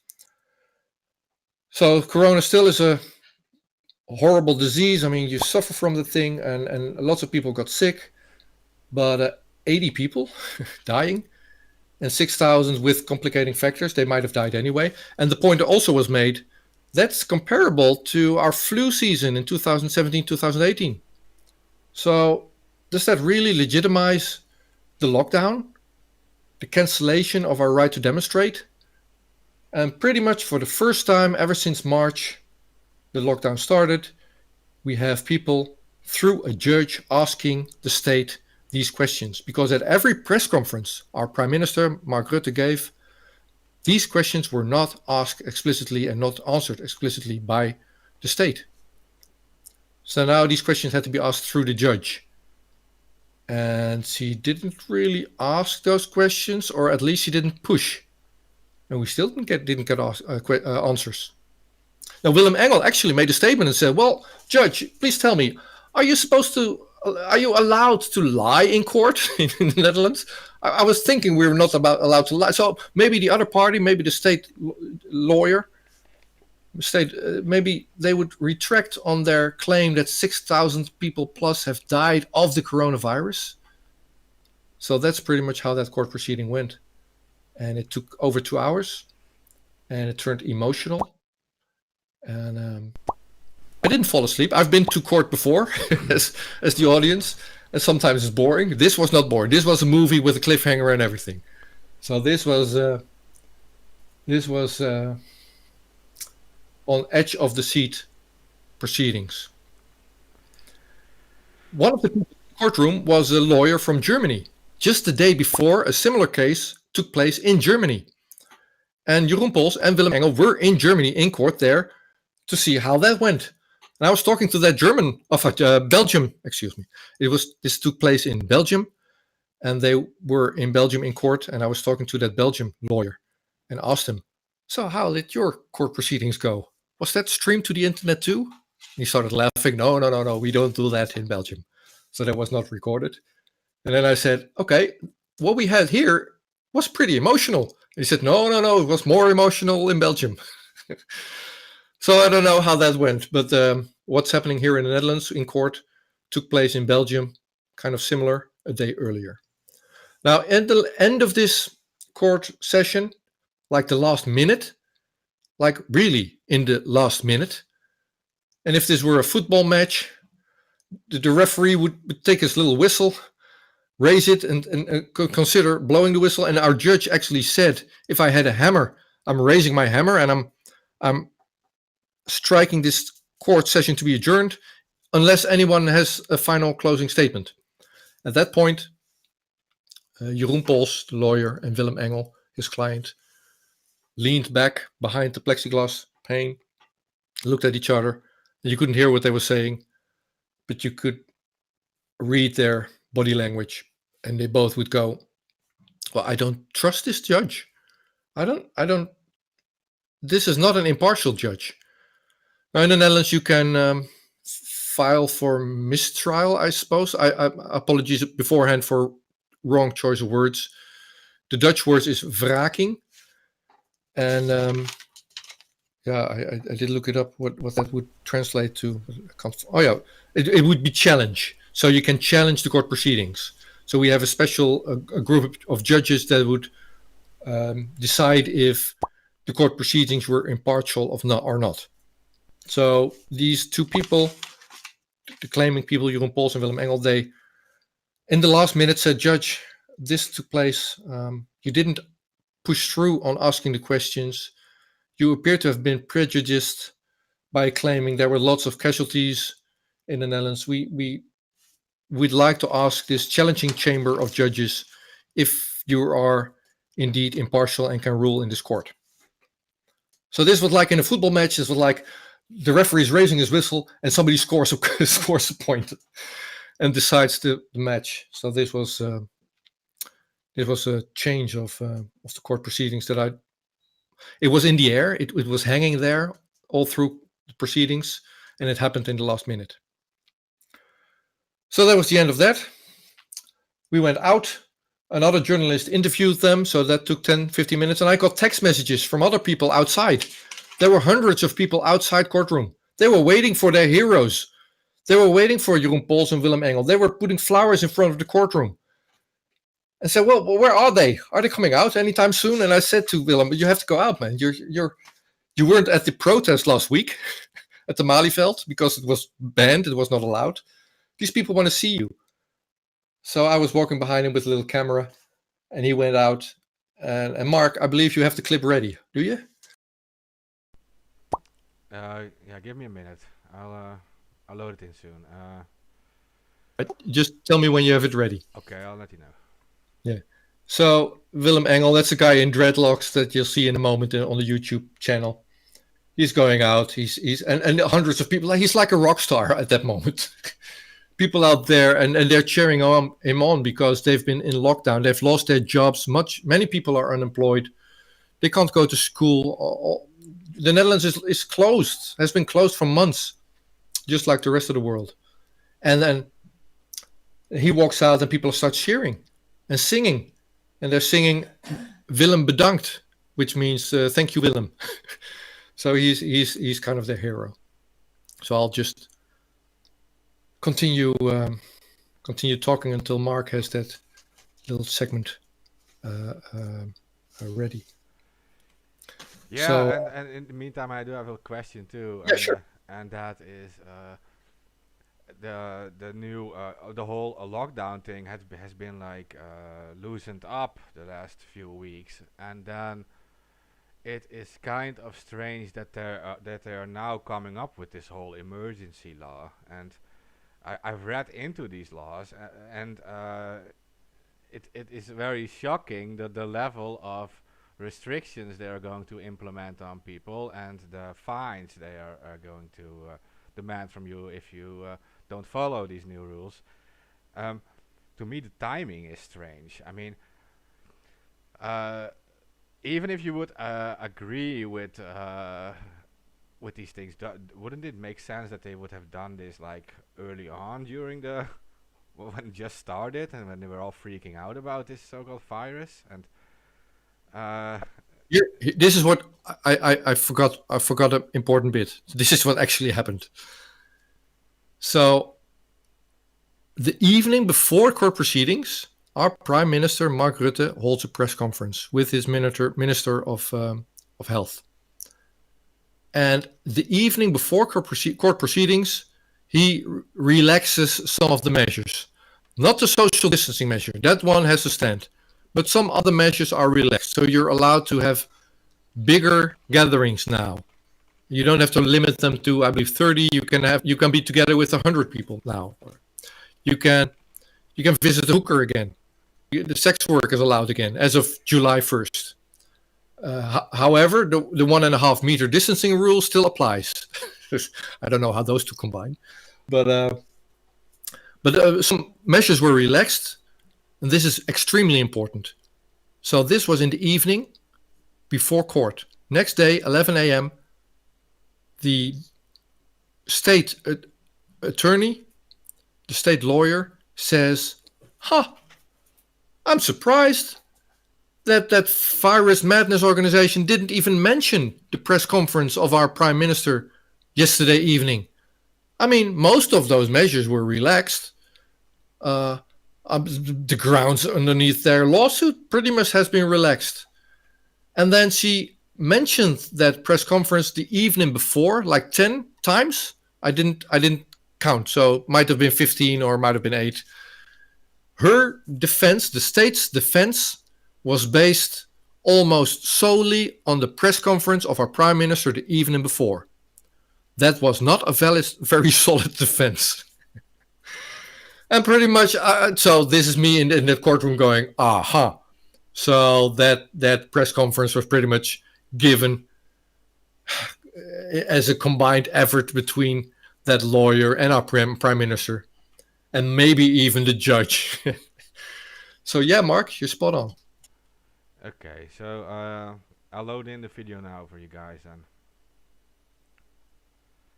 So corona still is a horrible disease. I mean, you suffer from the thing, and lots of people got sick, but 80 people dying and 6,000 with complicating factors, they might have died anyway. And the point also was made, that's comparable to our flu season in 2017, 2018. So does that really legitimize the lockdown, the cancellation of our right to demonstrate? And pretty much for the first time ever since March, the lockdown started, we have people through a judge asking the state these questions. Because at every press conference our Prime Minister, Mark Rutte, gave, these questions were not asked explicitly and not answered explicitly by the state. So now these questions had to be asked through the judge. And she didn't really ask those questions, or at least she didn't push. And we still didn't get answers. Now, Willem Engel actually made a statement and said, well, Judge, please tell me, are you allowed to lie in court in the Netherlands? I was thinking we were not allowed to lie. So maybe the other party, maybe the state lawyer, maybe they would retract on their claim that 6,000 people plus have died of the coronavirus. So that's pretty much how that court proceeding went. And it took over 2 hours, and it turned emotional. And I didn't fall asleep. I've been to court before as the audience, and sometimes it's boring. This was not boring. This was a movie with a cliffhanger and everything. So this was on edge of the seat proceedings. One of the people in the courtroom was a lawyer from Germany. Just the day before, a similar case took place in Germany. And Jeroen Pols and Willem Engel were in Germany in court there to see how that went. And I was talking to that Belgium, excuse me. This took place in Belgium, and they were in Belgium in court, and I was talking to that Belgium lawyer and asked him, so how did your court proceedings go? Was that streamed to the internet too? And he started laughing. No, we don't do that in Belgium. So that was not recorded. And then I said, okay, what we had here was pretty emotional. And he said, no, it was more emotional in Belgium. So I don't know how that went, but what's happening here in the Netherlands in court took place in Belgium, kind of similar, a day earlier. Now, at the end of this court session, like the last minute, like really in the last minute, and if this were a football match, the referee would take his little whistle, raise it, and consider blowing the whistle. And our judge actually said, if I had a hammer, I'm raising my hammer and I'm striking this court session to be adjourned unless anyone has a final closing statement. At that point, Jeroen Pols, the lawyer, and Willem Engel, his client, leaned back behind the plexiglass pane, looked at each other. You couldn't hear what they were saying, but you could read their body language, and they both would go, well, I don't trust this judge. This is not an impartial judge. Now in the Netherlands, you can file for mistrial, I suppose. I apologies beforehand for wrong choice of words. The Dutch word is wraking. And I did look it up, what that would translate to. It would be challenge. So you can challenge the court proceedings. So we have a group of judges that would decide if the court proceedings were impartial or not. So these two people, the claiming people, Jeroen Pols and Willem Engel, they, in the last minute, said, Judge, this took place. You didn't push through on asking the questions. You appear to have been prejudiced by claiming there were lots of casualties in the Netherlands. We we'd like to ask this challenging chamber of judges if you are indeed impartial and can rule in this court. So this was like in a football match. This was like the referee is raising his whistle and somebody scores a point and decides the match. So this was a change of the court proceedings it was in the air. It was hanging there all through the proceedings, and it happened in the last minute. So that was the end of that. We went out. Another journalist interviewed them, so that took 10, 15 minutes, and I got text messages from other people outside. There were hundreds of people outside courtroom. They were waiting for their heroes. They were waiting for Jeroen Pols and Willem Engel. They were putting flowers in front of the courtroom. And said, well, where are they? Are they coming out anytime soon? And I said to Willem, you have to go out, man. You weren't at the protest last week at the Malieveld because it was banned. It was not allowed. These people want to see you. So I was walking behind him with a little camera, and he went out. And Mark, I believe you have the clip ready. Do you? Yeah, give me a minute. I'll load it in soon. Just tell me when you have it ready. Okay, I'll let you know. Yeah. So Willem Engel, that's the guy in dreadlocks that you'll see in a moment on the YouTube channel. He's going out. He's and hundreds of people. He's like a rock star at that moment. People out there and they're cheering him on because they've been in lockdown. They've lost their jobs. Many people are unemployed. They can't go to school. The Netherlands is closed. Has been closed for months, just like the rest of the world. And then he walks out and people start cheering and singing. And they're singing Willem bedankt, which means thank you, Willem. So he's kind of their hero. So I'll just continue talking until Mark has that little segment ready. Yeah, so, and in the meantime, I do have a question too. Yeah, sure. And that is the new the whole lockdown thing has been like loosened up the last few weeks, and then it is kind of strange that they are now coming up with this whole emergency law. And I've read into these laws, and it is very shocking that the level of restrictions they are going to implement on people and the fines they are going to demand from you if you don't follow these new rules. To me, the timing is strange. I mean, even if you would agree with these things, wouldn't it make sense that they would have done this like early on during the when it just started and when they were all freaking out about this so-called virus? And this is what I forgot. I forgot an important bit. This is what actually happened. So, the evening before court proceedings, our Prime Minister Mark Rutte holds a press conference with his Minister of Health. And the evening before court proceedings, he relaxes some of the measures. Not the social distancing measure. That one has to stand. But some other measures are relaxed. So you're allowed to have bigger gatherings now. You don't have to limit them to, I believe, 30. You can be together with 100 people now. You can visit the hooker again. The sex work is allowed again as of July 1st. However, the 1.5 meter distancing rule still applies. I don't know how those two combine, but some measures were relaxed, and this is extremely important. So this was in the evening before court. Next day, 11 a.m., the state attorney, the state lawyer, says, I'm surprised that virus madness organization didn't even mention the press conference of our prime minister yesterday evening. I mean, most of those measures were relaxed. The grounds underneath their lawsuit pretty much has been relaxed. And then she mentioned that press conference the evening before, like 10 times. I didn't count, so might have been 15 or might have been 8. Her defense, the state's defense, was based almost solely on the press conference of our prime minister the evening before. That was not a valid, very solid defense. And pretty much, so this is me in the courtroom going, aha. So that press conference was pretty much given as a combined effort between that lawyer and our prime minister, and maybe even the judge. So yeah, Mark, you're spot on. Okay, so I'll load in the video now for you guys. And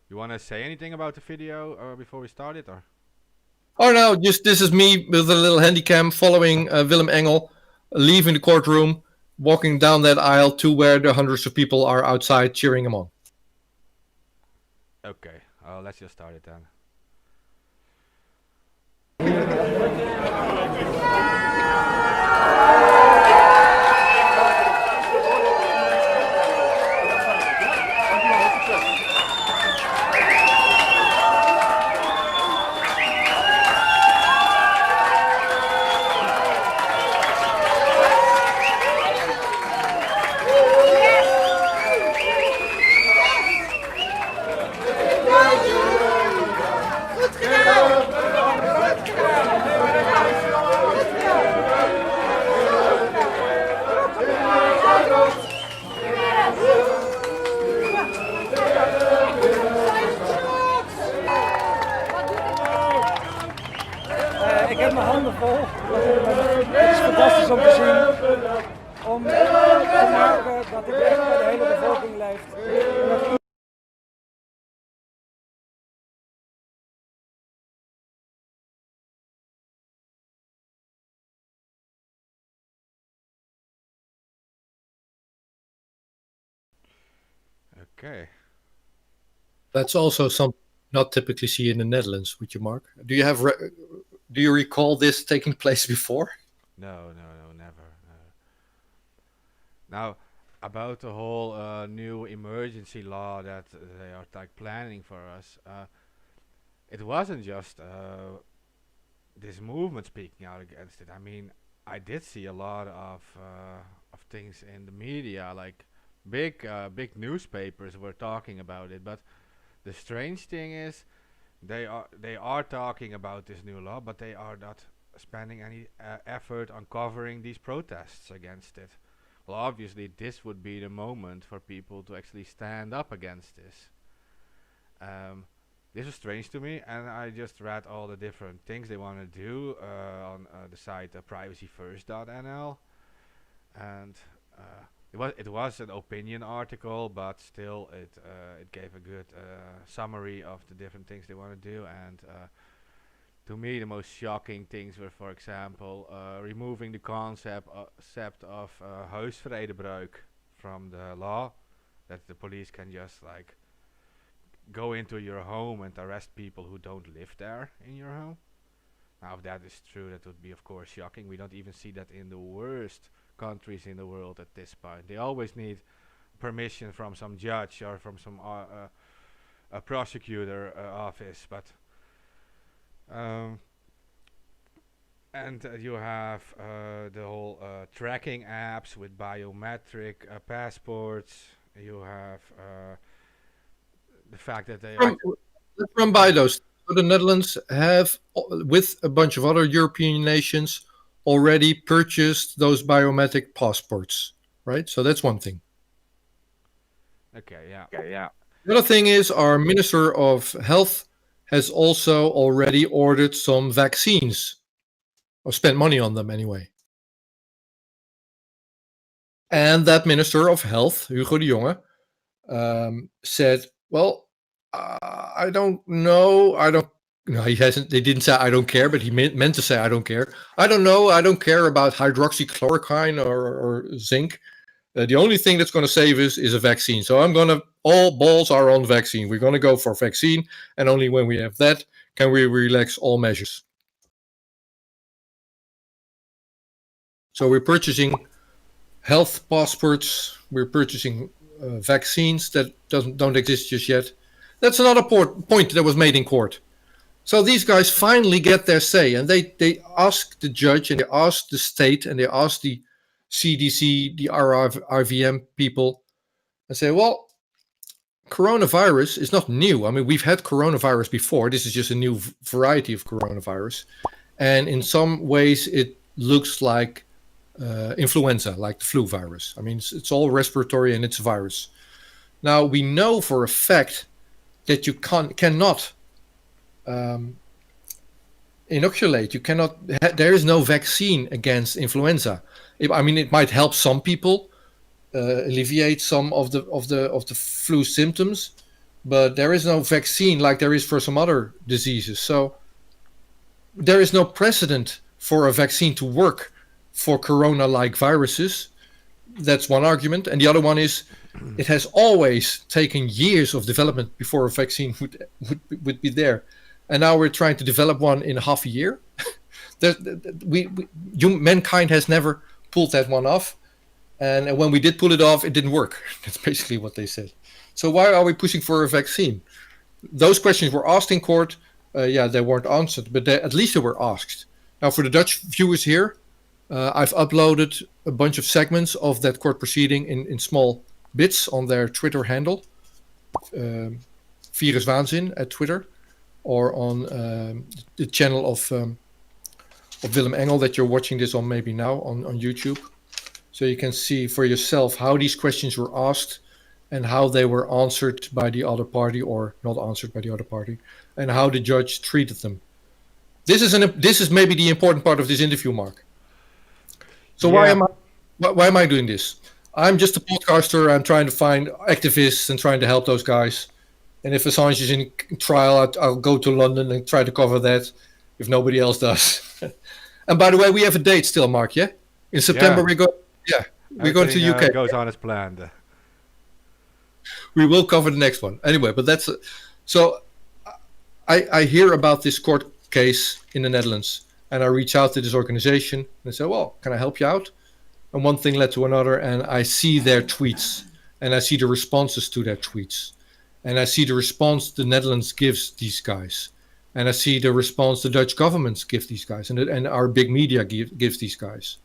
you want to say anything about the video before we start it, or? Oh no, just this is me with a little handycam following Willem Engel leaving the courtroom, walking down that aisle to where the hundreds of people are outside cheering him on. Okay, let's just start it then. Ik heb mijn handen vol. Het is fantastisch om te zien. Om te merken dat dit echt bij de hele bevolking leeft. Okay. That's also something not typically see in the Netherlands, would you, Mark? Do you recall this taking place before? No, never. Now, about the whole new emergency law that they are like planning for us, it wasn't just this movement speaking out against it. I mean, I did see a lot of things in the media, like big newspapers were talking about it. But the strange thing is, they are talking about this new law, but they are not spending any effort on covering these protests against it. Well, obviously, this would be the moment for people to actually stand up against this. This was strange to me, and I just read all the different things they want to do on the site privacyfirst.nl, and it was an opinion article, but still it gave a good summary of the different things they want to do. And to me, the most shocking things were, for example, removing the concept of huisvredebreuk from the law, that the police can just like go into your home and arrest people who don't live there in your home. Now, if that is true, that would be, of course, shocking. We don't even see that in the worst countries in the world at this point. They always need permission from some judge or from some a prosecutor office. But and you have the whole tracking apps with biometric passports. You have the fact that they are Let's run by those. So the Netherlands have, with a bunch of other European nations, already purchased those biometric passports, right? So that's one thing. okay. Yeah. The other thing is our Minister of Health has also already ordered some vaccines, or spent money on them anyway. And that Minister of Health, Hugo de Jonge, said, well, I don't know. No, he hasn't. They didn't say I don't care, but he meant to say I don't care. I don't know. I don't care about hydroxychloroquine or zinc. The only thing that's going to save us is a vaccine. So all balls are on vaccine. We're going to go for vaccine. And only when we have that can we relax all measures. So we're purchasing health passports. We're purchasing vaccines that don't exist just yet. That's another point that was made in court. So these guys finally get their say, and they ask the judge, and they ask the state, and they ask the CDC, the RIVM people, and say, well, coronavirus is not new. I mean, we've had coronavirus before. This is just a new variety of coronavirus. And in some ways, it looks like influenza, like the flu virus. I mean, it's all respiratory and it's a virus. Now, we know for a fact that you cannot inoculate. You cannot. There is no vaccine against influenza. I mean, it might help some people, alleviate some of the flu symptoms, but there is no vaccine like there is for some other diseases. So there is no precedent for a vaccine to work for corona-like viruses. That's one argument, and the other one is it has always taken years of development before a vaccine would be there, and now we're trying to develop one in half a year. Mankind has never pulled that one off, and when we did pull it off, it didn't work. That's basically what they said. So why are we pushing for a vaccine? Those questions were asked in court. They weren't answered, but at least they were asked. Now, for the Dutch viewers here, I've uploaded a bunch of segments of that court proceeding in small bits on their Twitter handle, Viruswaanzin at Twitter, or on the channel of Willem Engel that you're watching this on maybe now on YouTube. So you can see for yourself how these questions were asked and how they were answered by the other party or not answered by the other party, and how the judge treated them. This is maybe the important part of this interview, Mark. So why am I doing this? I'm just a podcaster. I'm trying to find activists and trying to help those guys. And if Assange is in trial, I'll go to London and try to cover that if nobody else does. And by the way, we have a date still, Mark, yeah? In September we're going to UK. It goes on as planned. We will cover the next one. Anyway, but that's... So I hear about this court case in the Netherlands, and I reach out to this organization and I say, well, can I help you out? And one thing led to another, and I see their tweets, and I see the responses to their tweets, and I see the response the Netherlands gives these guys, and I see the response the Dutch governments give these guys, and our big media gives these guys.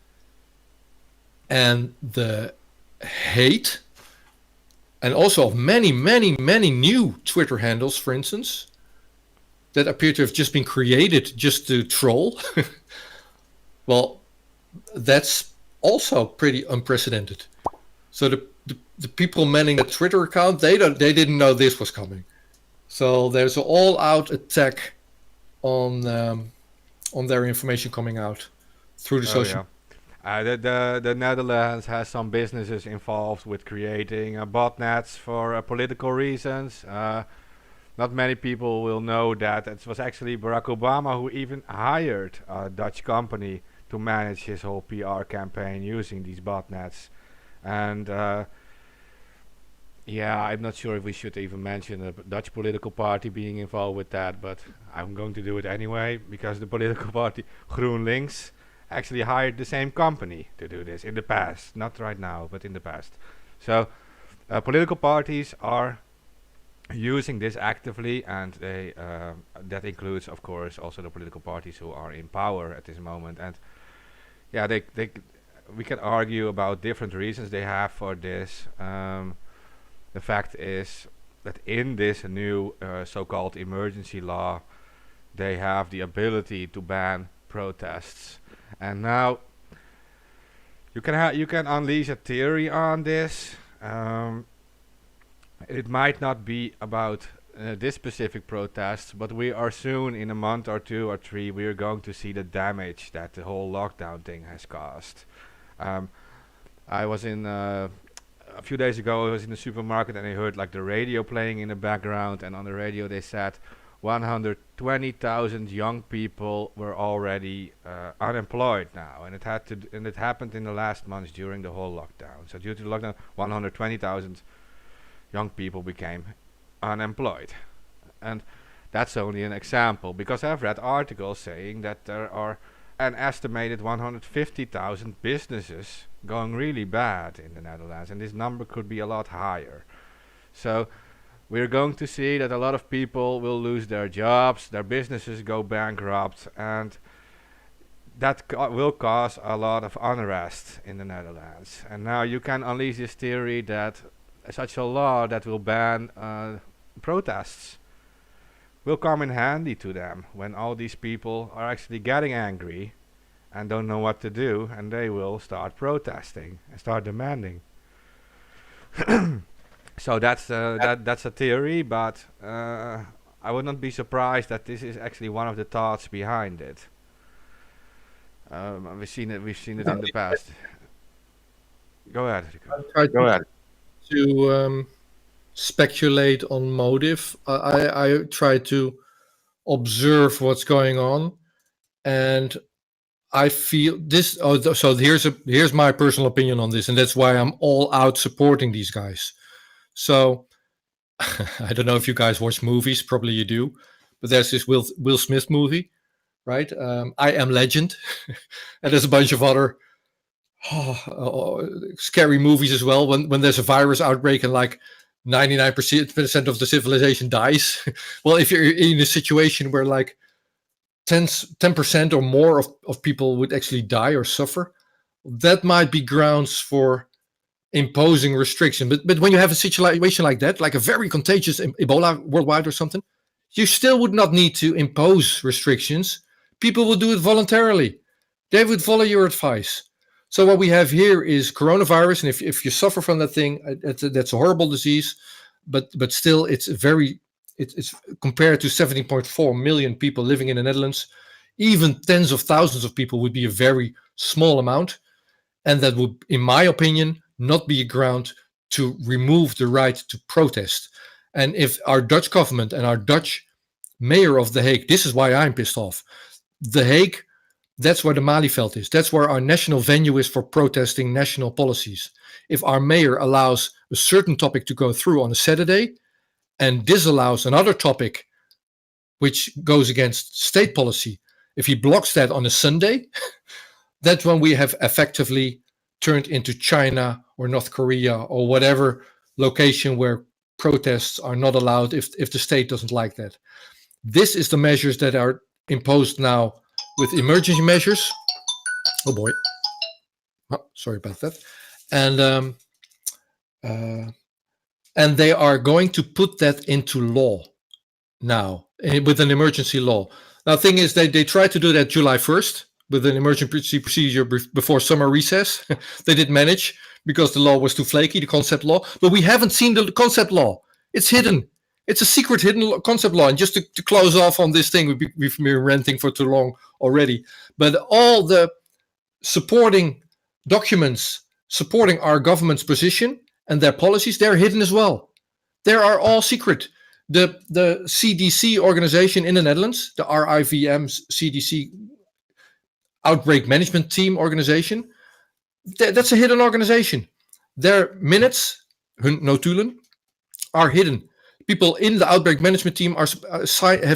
And the hate, and also of many, many, many new Twitter handles, for instance, that appear to have just been created just to troll. Well, that's also pretty unprecedented. So the people manning the Twitter account, they didn't know this was coming. So there's an all-out attack on their information coming out through the social. The Netherlands has some businesses involved with creating botnets for political reasons. Not many people will know that it was actually Barack Obama who even hired a Dutch company to manage his whole PR campaign using these botnets. And I'm not sure if we should even mention a Dutch political party being involved with that, but I'm going to do it anyway, because the political party GroenLinks actually hired the same company to do this in the past. Not right now, but in the past. So political parties are using this actively, and they that includes, of course, also the political parties who are in power at this moment. And we can argue about different reasons they have for this. The fact is that in this new so-called emergency law, they have the ability to ban protests. And now you can unleash a theory on this. It might not be about this specific protest, but we are soon, in a month or 2 or 3, we are going to see the damage that the whole lockdown thing has caused. I was a few days ago, I was in the supermarket and I heard like the radio playing in the background, and on the radio they said 120,000 young people were already unemployed now, and it happened in the last months during the whole lockdown. So due to the lockdown, 120,000 young people became unemployed. And that's only an example, because I've read articles saying that there are an estimated 150,000 businesses going really bad in the Netherlands, and this number could be a lot higher. So we're going to see that a lot of people will lose their jobs, their businesses go bankrupt, and that will cause a lot of unrest in the Netherlands. And now you can unleash this theory that such a law that will ban protests will come in handy to them when all these people are actually getting angry and don't know what to do, and they will start protesting and start demanding. So that's a theory, but I would not be surprised that this is actually one of the thoughts behind it. We've seen it in the past. Go ahead, Rico. Go ahead. To speculate on motive, I try to observe what's going on, and I feel this. So here's my personal opinion on this, and that's why I'm all out supporting these guys. So I don't know if you guys watch movies, probably you do, but there's this Will Smith movie, right? I Am Legend, and there's a bunch of other scary movies as well. When there's a virus outbreak and like 99% of the civilization dies. Well, if you're in a situation where like 10% or more of people would actually die or suffer, that might be grounds for imposing restriction. But when you have a situation like that, like a very contagious Ebola worldwide or something, you still would not need to impose restrictions. People would do it voluntarily. They would follow your advice. So what we have here is coronavirus, and if you suffer from that thing, that's a horrible disease. But still, it's compared to 17.4 million people living in the Netherlands, even tens of thousands of people would be a very small amount, and that would, in my opinion, not be a ground to remove the right to protest. And if our Dutch government and our Dutch mayor of The Hague, this is why I'm pissed off. The Hague, that's where the Malieveld is. That's where our national venue is for protesting national policies. If our mayor allows a certain topic to go through on a Saturday and disallows another topic which goes against state policy, if he blocks that on a Sunday, that's when we have effectively turned into China or North Korea or whatever location where protests are not allowed if the state doesn't like that. This is the measures that are imposed now with emergency measures. Oh boy. Oh, sorry about that. And they are going to put that into law now with an emergency law. Now, the thing is, they tried to do that July 1st with an emergency procedure before summer recess. They didn't manage because the law was too flaky, the concept law. But we haven't seen the concept law. It's hidden. It's a secret hidden concept law. And just to close off on this thing, we've been ranting for too long already. But all the supporting documents supporting our government's position and their policies, they're hidden as well. They are all secret. The CDC organization in the Netherlands, the RIVM CDC Outbreak Management Team organization, that's a hidden organization. Their minutes, hun notulen, are hidden. People in the Outbreak Management Team have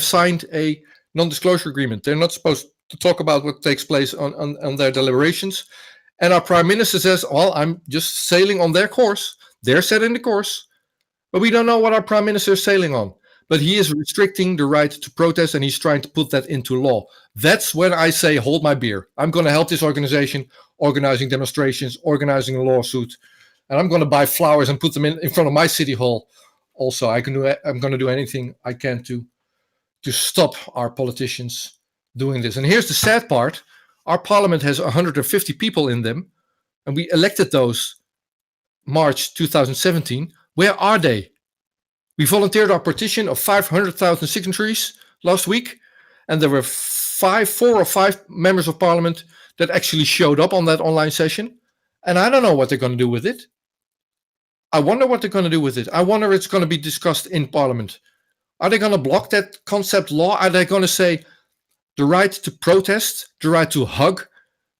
signed a non-disclosure agreement. They're not supposed to talk about what takes place on their deliberations. And our Prime Minister says, well, I'm just sailing on their course. They're setting the course. But we don't know what our Prime Minister is sailing on. But he is restricting the right to protest, and he's trying to put that into law. That's when I say, hold my beer. I'm going to help this organization organizing demonstrations, organizing a lawsuit. And I'm going to buy flowers and put them in front of my city hall. Also, I'm going to do anything I can to stop our politicians doing this. And here's the sad part. Our parliament has 150 people in them, and we elected those March 2017. Where are they? We volunteered our petition of 500,000 signatories last week, and there were 4 or 5 members of parliament that actually showed up on that online session. And I don't know what they're going to do with it. I wonder what they're going to do with it. I wonder if it's going to be discussed in parliament. Are they going to block that concept law? Are they going to say the right to protest, the right to hug,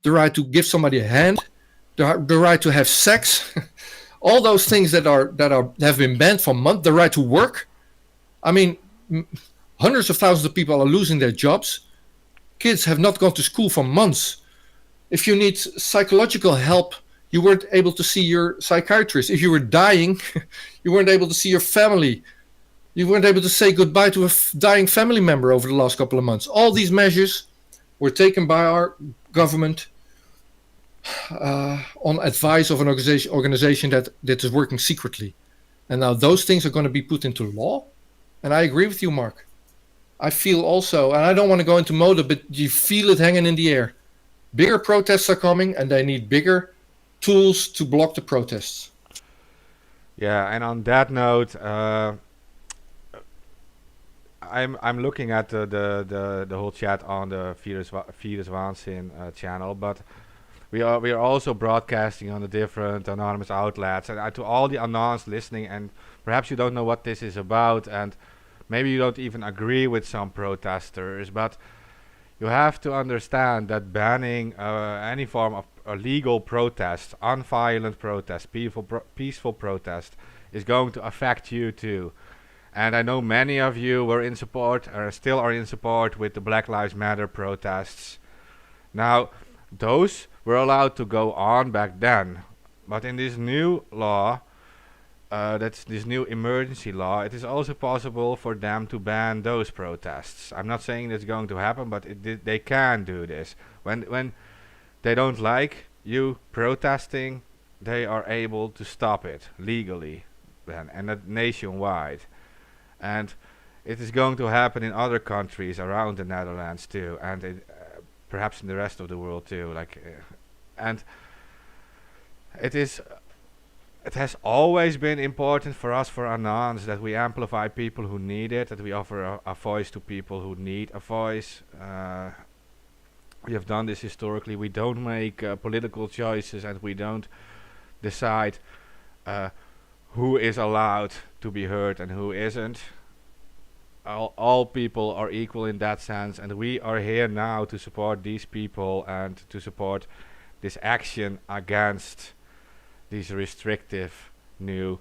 the right to give somebody a hand, the right to have sex, all those things that have been banned for months, the right to work? I mean, hundreds of thousands of people are losing their jobs. Kids have not gone to school for months. If you need psychological help, you weren't able to see your psychiatrist. If you were dying, you weren't able to see your family. You weren't able to say goodbye to a dying family member over the last couple of months. All these measures were taken by our government on advice of an organization that is working secretly. And now those things are going to be put into law. And I agree with you, Mark. I feel also, and I don't want to go into mode, but you feel it hanging in the air. Bigger protests are coming, and they need bigger tools to block the protests. Yeah, and on that note, I'm looking at the whole chat on the Viruswaanzin channel, but we are also broadcasting on the different anonymous outlets, and to all the anonymous listening, and perhaps you don't know what this is about, and maybe you don't even agree with some protesters, but you have to understand that banning any form of legal protest, unviolent protest, peaceful protest, is going to affect you too. And I know many of you were in support, or still are in support, with the Black Lives Matter protests. Now, those were allowed to go on back then, but in this new law, that's this new emergency law, it is also possible for them to ban those protests. I'm not saying that's going to happen, but they can do this. When they don't like you protesting, they are able to stop it legally, then, and that nationwide. And it is going to happen in other countries around the Netherlands too, and perhaps in the rest of the world too. And it has always been important for us, for Anons, that we amplify people who need it, that we offer a voice to people who need a voice. We have done this historically. We don't make political choices, and we don't decide who is allowed to be heard and who isn't. All people are equal in that sense, and we are here now to support these people and to support this action against these restrictive new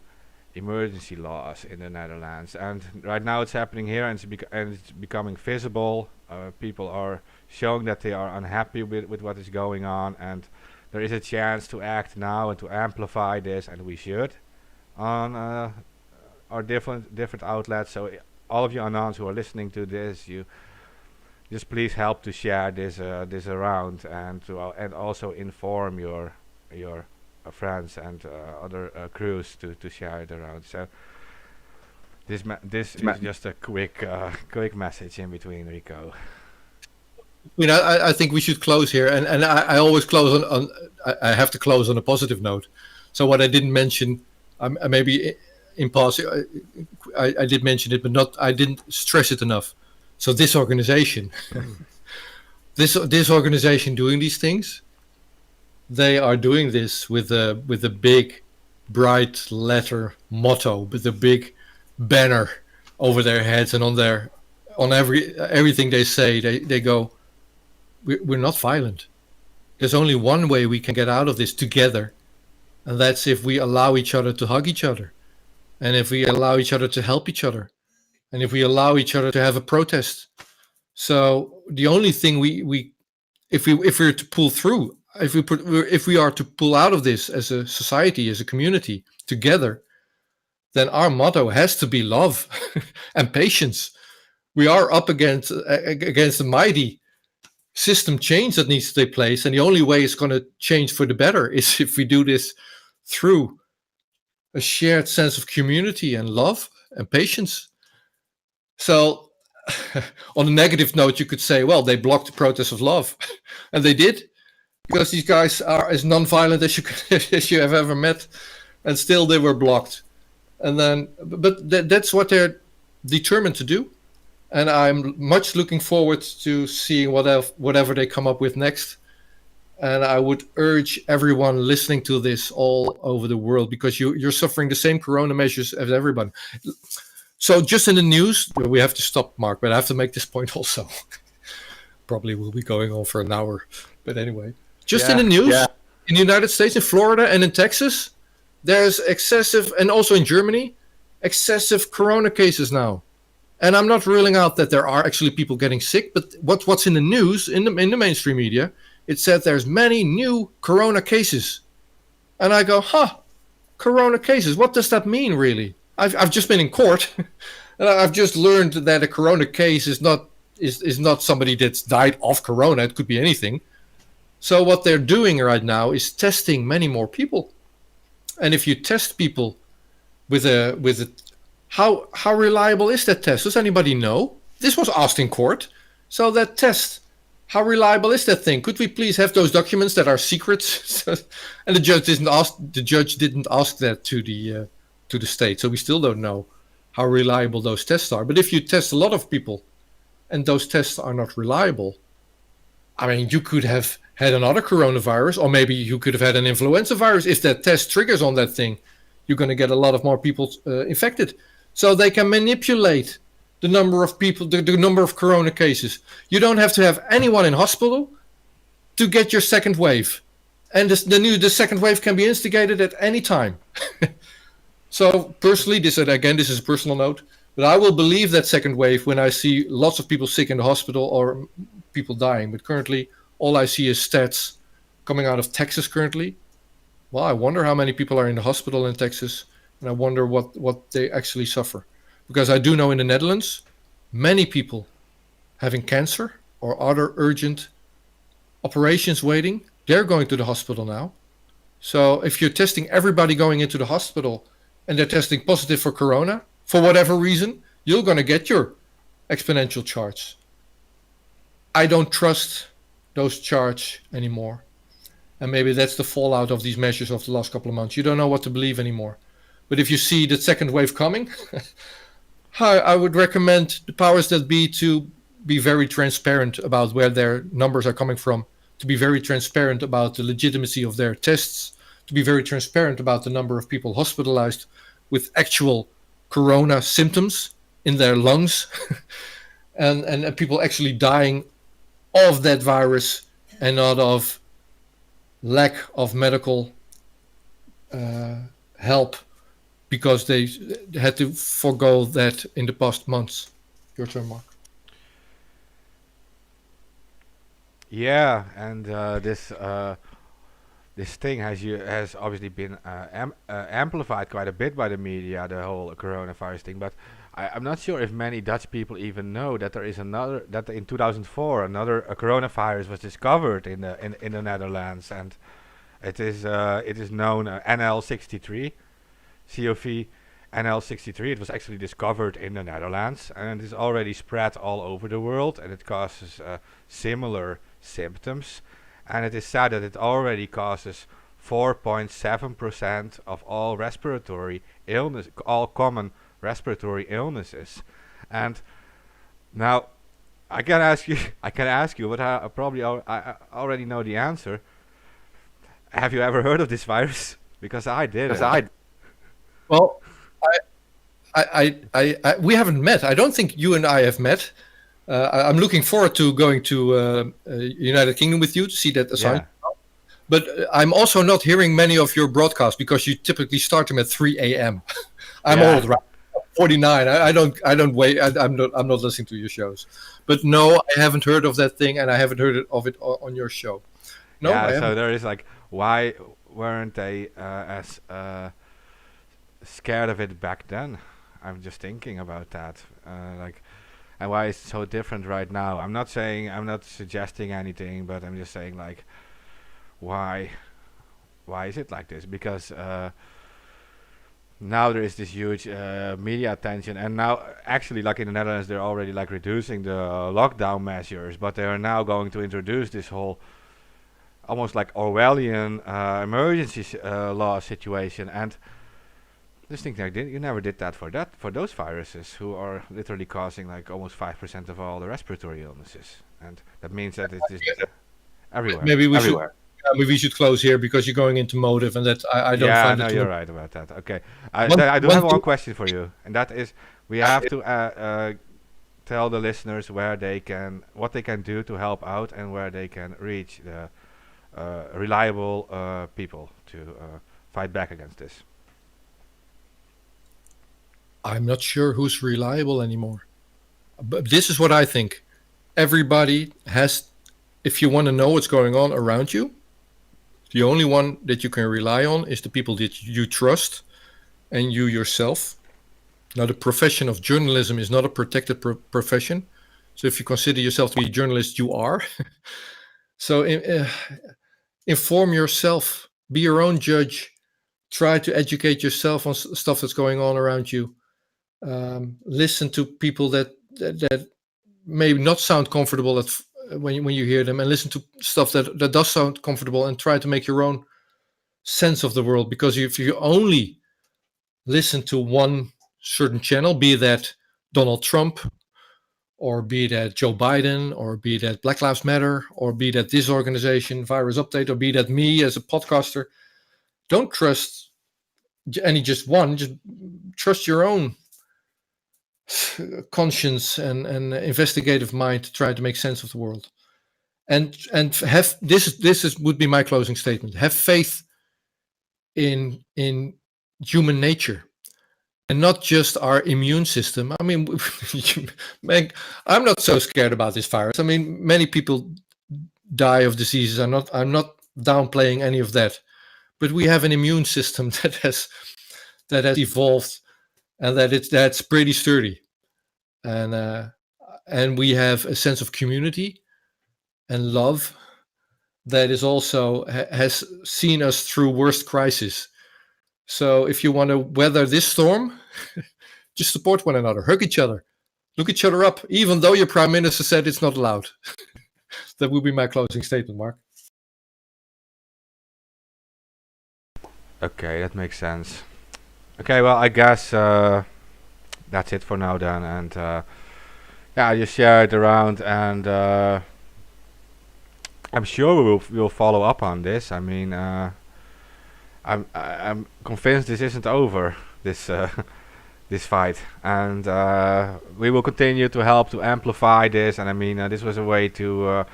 emergency laws in the Netherlands. And right now it's happening here, and it's becoming visible. People are showing that they are unhappy with what is going on, and there is a chance to act now and to amplify this, and we should, on our different outlets. So all of you Anons who are listening to this, you just please help to share this around, and and also inform your friends and other crews to share it around. So this is just a quick message in between, Rico. I think we should close here, and I always close on I have to close on a positive note. So what I didn't mention, maybe in passing, I did mention it, but I didn't stress it enough. So this organization, this organization doing these things, they are doing this with a big, bright letter motto, with a big banner over their heads, and on everything they say, they go, we're not violent. There's only one way we can get out of this together, and that's if we allow each other to hug each other, and if we allow each other to help each other, and if we allow each other to have a protest. So the only thing if we're to pull through, if we are to pull out of this as a society, as a community together, then our motto has to be love and patience. We are up against a mighty system change that needs to take place, and the only way it's going to change for the better is if we do this through a shared sense of community and love and patience. So on a negative note, you could say, well, they blocked the protest of love. And they did, because these guys are as non-violent as you have ever met, and still they were blocked. And then, but that's what they're determined to do. And I'm much looking forward to seeing whatever they come up with next. And I would urge everyone listening to this all over the world, because you're suffering the same corona measures as everyone. So just in the news, we have to stop, Mark, but I have to make this point also. Probably will be going on for an hour. But anyway, in the news, in the United States, in Florida and in Texas, there's excessive, and also in Germany, excessive corona cases now. And I'm not ruling out that there are actually people getting sick, but what's in the news, in the mainstream media, it said there's many new corona cases. And I go, corona cases, what does that mean really? I've just been in court, and I've just learned that a corona case is not somebody that's died of corona. It could be anything. So what they're doing right now is testing many more people. And if you test people with a how reliable is that test? Does anybody know? This was asked in court. So that test, how reliable is that thing? Could we please have those documents that are secrets? And the judge didn't ask that to the state. So we still don't know how reliable those tests are. But if you test a lot of people and those tests are not reliable, I mean, you could have had another coronavirus, or maybe you could have had an influenza virus. If that test triggers on that thing, you're going to get a lot of more people infected. So they can manipulate the number of people, the number of corona cases. You don't have to have anyone in hospital to get your second wave. And the second wave can be instigated at any time. So personally, this is a personal note, but I will believe that second wave when I see lots of people sick in the hospital or people dying. But currently, all I see is stats coming out of Texas currently. Well, I wonder how many people are in the hospital in Texas, and I wonder what they actually suffer. Because I do know in the Netherlands, many people having cancer or other urgent operations waiting, they're going to the hospital now. So if you're testing everybody going into the hospital and they're testing positive for corona, for whatever reason, you're going to get your exponential charge. I don't trust those charts anymore. And maybe that's the fallout of these measures of the last couple of months. You don't know what to believe anymore. But if you see the second wave coming, I would recommend the powers that be to be very transparent about where their numbers are coming from, to be very transparent about the legitimacy of their tests, to be very transparent about the number of people hospitalized with actual corona symptoms in their lungs, and people actually dying of that virus and not of lack of medical help because they had to forego that in the past months. Your turn, Mark. Yeah, and this thing has obviously been amplified quite a bit by the media, the whole coronavirus thing. But I'm not sure if many Dutch people even know that there is that in 2004 another coronavirus was discovered in the Netherlands, and it is known NL63, COV NL63. It was actually discovered in the Netherlands, and it is already spread all over the world, and it causes similar symptoms. And it is said that it already causes 4.7% of all respiratory illness, all common respiratory illnesses. And now I can ask you, but I probably I already know the answer. Have you ever heard of this virus? Because I did. Well, we haven't met. I don't think you and I have met. I'm looking forward to going to United Kingdom with you to see that assignment. Yeah. But I'm also not hearing many of your broadcasts because you typically start them at 3 a.m. I'm old, right? 49. I don't wait. I'm not listening to your shows. But no, I haven't heard of that thing, and I haven't heard of it on your show. No. Yeah. So there is like, why weren't they as scared of it back then? I'm just thinking about that. And why it's so different right now. I'm not suggesting anything, but I'm just saying like, why is it like this? Because now there is this huge media attention, and now actually like in the Netherlands they're already like reducing the lockdown measures, but they are now going to introduce this whole almost like Orwellian emergency law situation. And just think like you never did that for those viruses who are literally causing like almost 5% of all the respiratory illnesses, and that means that it's just everywhere. Maybe we should close here because you're going into motive, and that I don't. Yeah, no, you're right about that. Okay, I do have one question for you, and that is we have to tell the listeners what they can do to help out, and where they can reach the reliable people to fight back against this. I'm not sure who's reliable anymore. But this is what I think. Everybody has, if you want to know what's going on around you, the only one that you can rely on is the people that you trust and you yourself. Now, the profession of journalism is not a protected profession. So if you consider yourself to be a journalist, you are. So inform yourself, be your own judge, Try to educate yourself on stuff that's going on around you. Listen to people that maybe not sound comfortable when you hear them, and listen to stuff that does sound comfortable, and try to make your own sense of the world. Because if you only listen to one certain channel, be that Donald Trump, or be that Joe Biden, or be that Black Lives Matter, or be that this organization, Virus Update, or be that me as a podcaster, don't trust just one. Just trust your own conscience and investigative mind to try to make sense of the world. And have would be my closing statement. Have faith in human nature, and not just our immune system. I mean, I'm not so scared about this virus. I mean, many people die of diseases. I'm not downplaying any of that, but we have an immune system that has evolved, and that's pretty sturdy, and we have a sense of community and love that is also has seen us through worst crises. So if you want to weather this storm, just support one another, hug each other, look each other up, even though your prime minister said it's not allowed. That will be my closing statement, Mark. Okay, that makes sense. Okay, well, I guess that's it for now then. And yeah, you share it around, and I'm sure we'll follow up on this. I mean, I'm convinced this isn't over, this this fight, and we will continue to help to amplify this. And I mean, this was a way to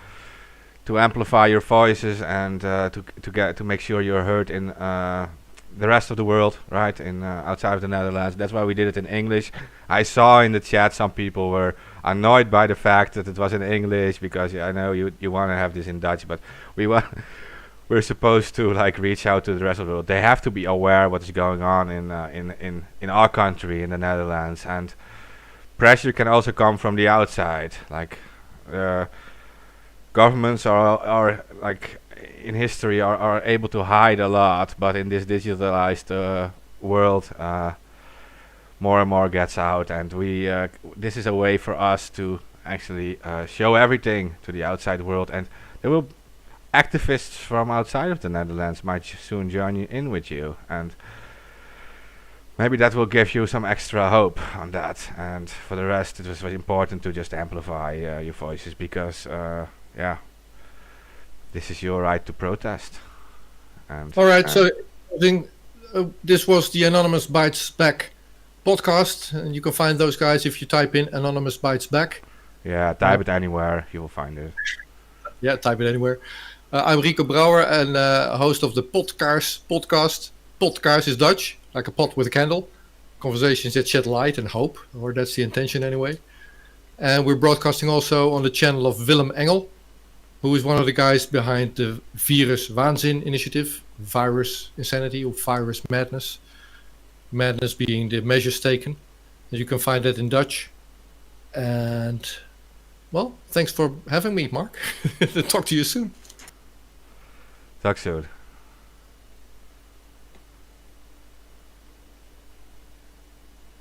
amplify your voices, and to make sure you're heard in the rest of the world, right? In outside of the Netherlands. That's why we did it in English. I saw in the chat some people were annoyed by the fact that it was in English, because I know you want to have this in Dutch, but we're supposed to like reach out to the rest of the world. They have to be aware what is going on in our country, in the Netherlands, and pressure can also come from the outside. Like governments are like in history are able to hide a lot, but in this digitalized world, more and more gets out, and this is a way for us to actually show everything to the outside world. And there will activists from outside of the Netherlands might soon join in with you, and maybe that will give you some extra hope on that. And for the rest, it was very important to just amplify your voices, because yeah, this is your right to protest. And all right, so I think this was the Anonymous Bites Back podcast, and you can find those guys if you type in Anonymous Bites Back. Yeah, type it anywhere, you will find it. Yeah, type it anywhere. I'm Rico Brouwer, and host of the Potkaars podcast. Potkaars is Dutch, like a pot with a candle. Conversations that shed light and hope, or that's the intention anyway. And we're broadcasting also on the channel of Willem Engel, who is one of the guys behind the Viruswaanzin initiative, virus insanity or virus madness. Madness being the measures taken. And you can find that in Dutch. And, well, thanks for having me, Mark. Talk to you soon. Talk soon.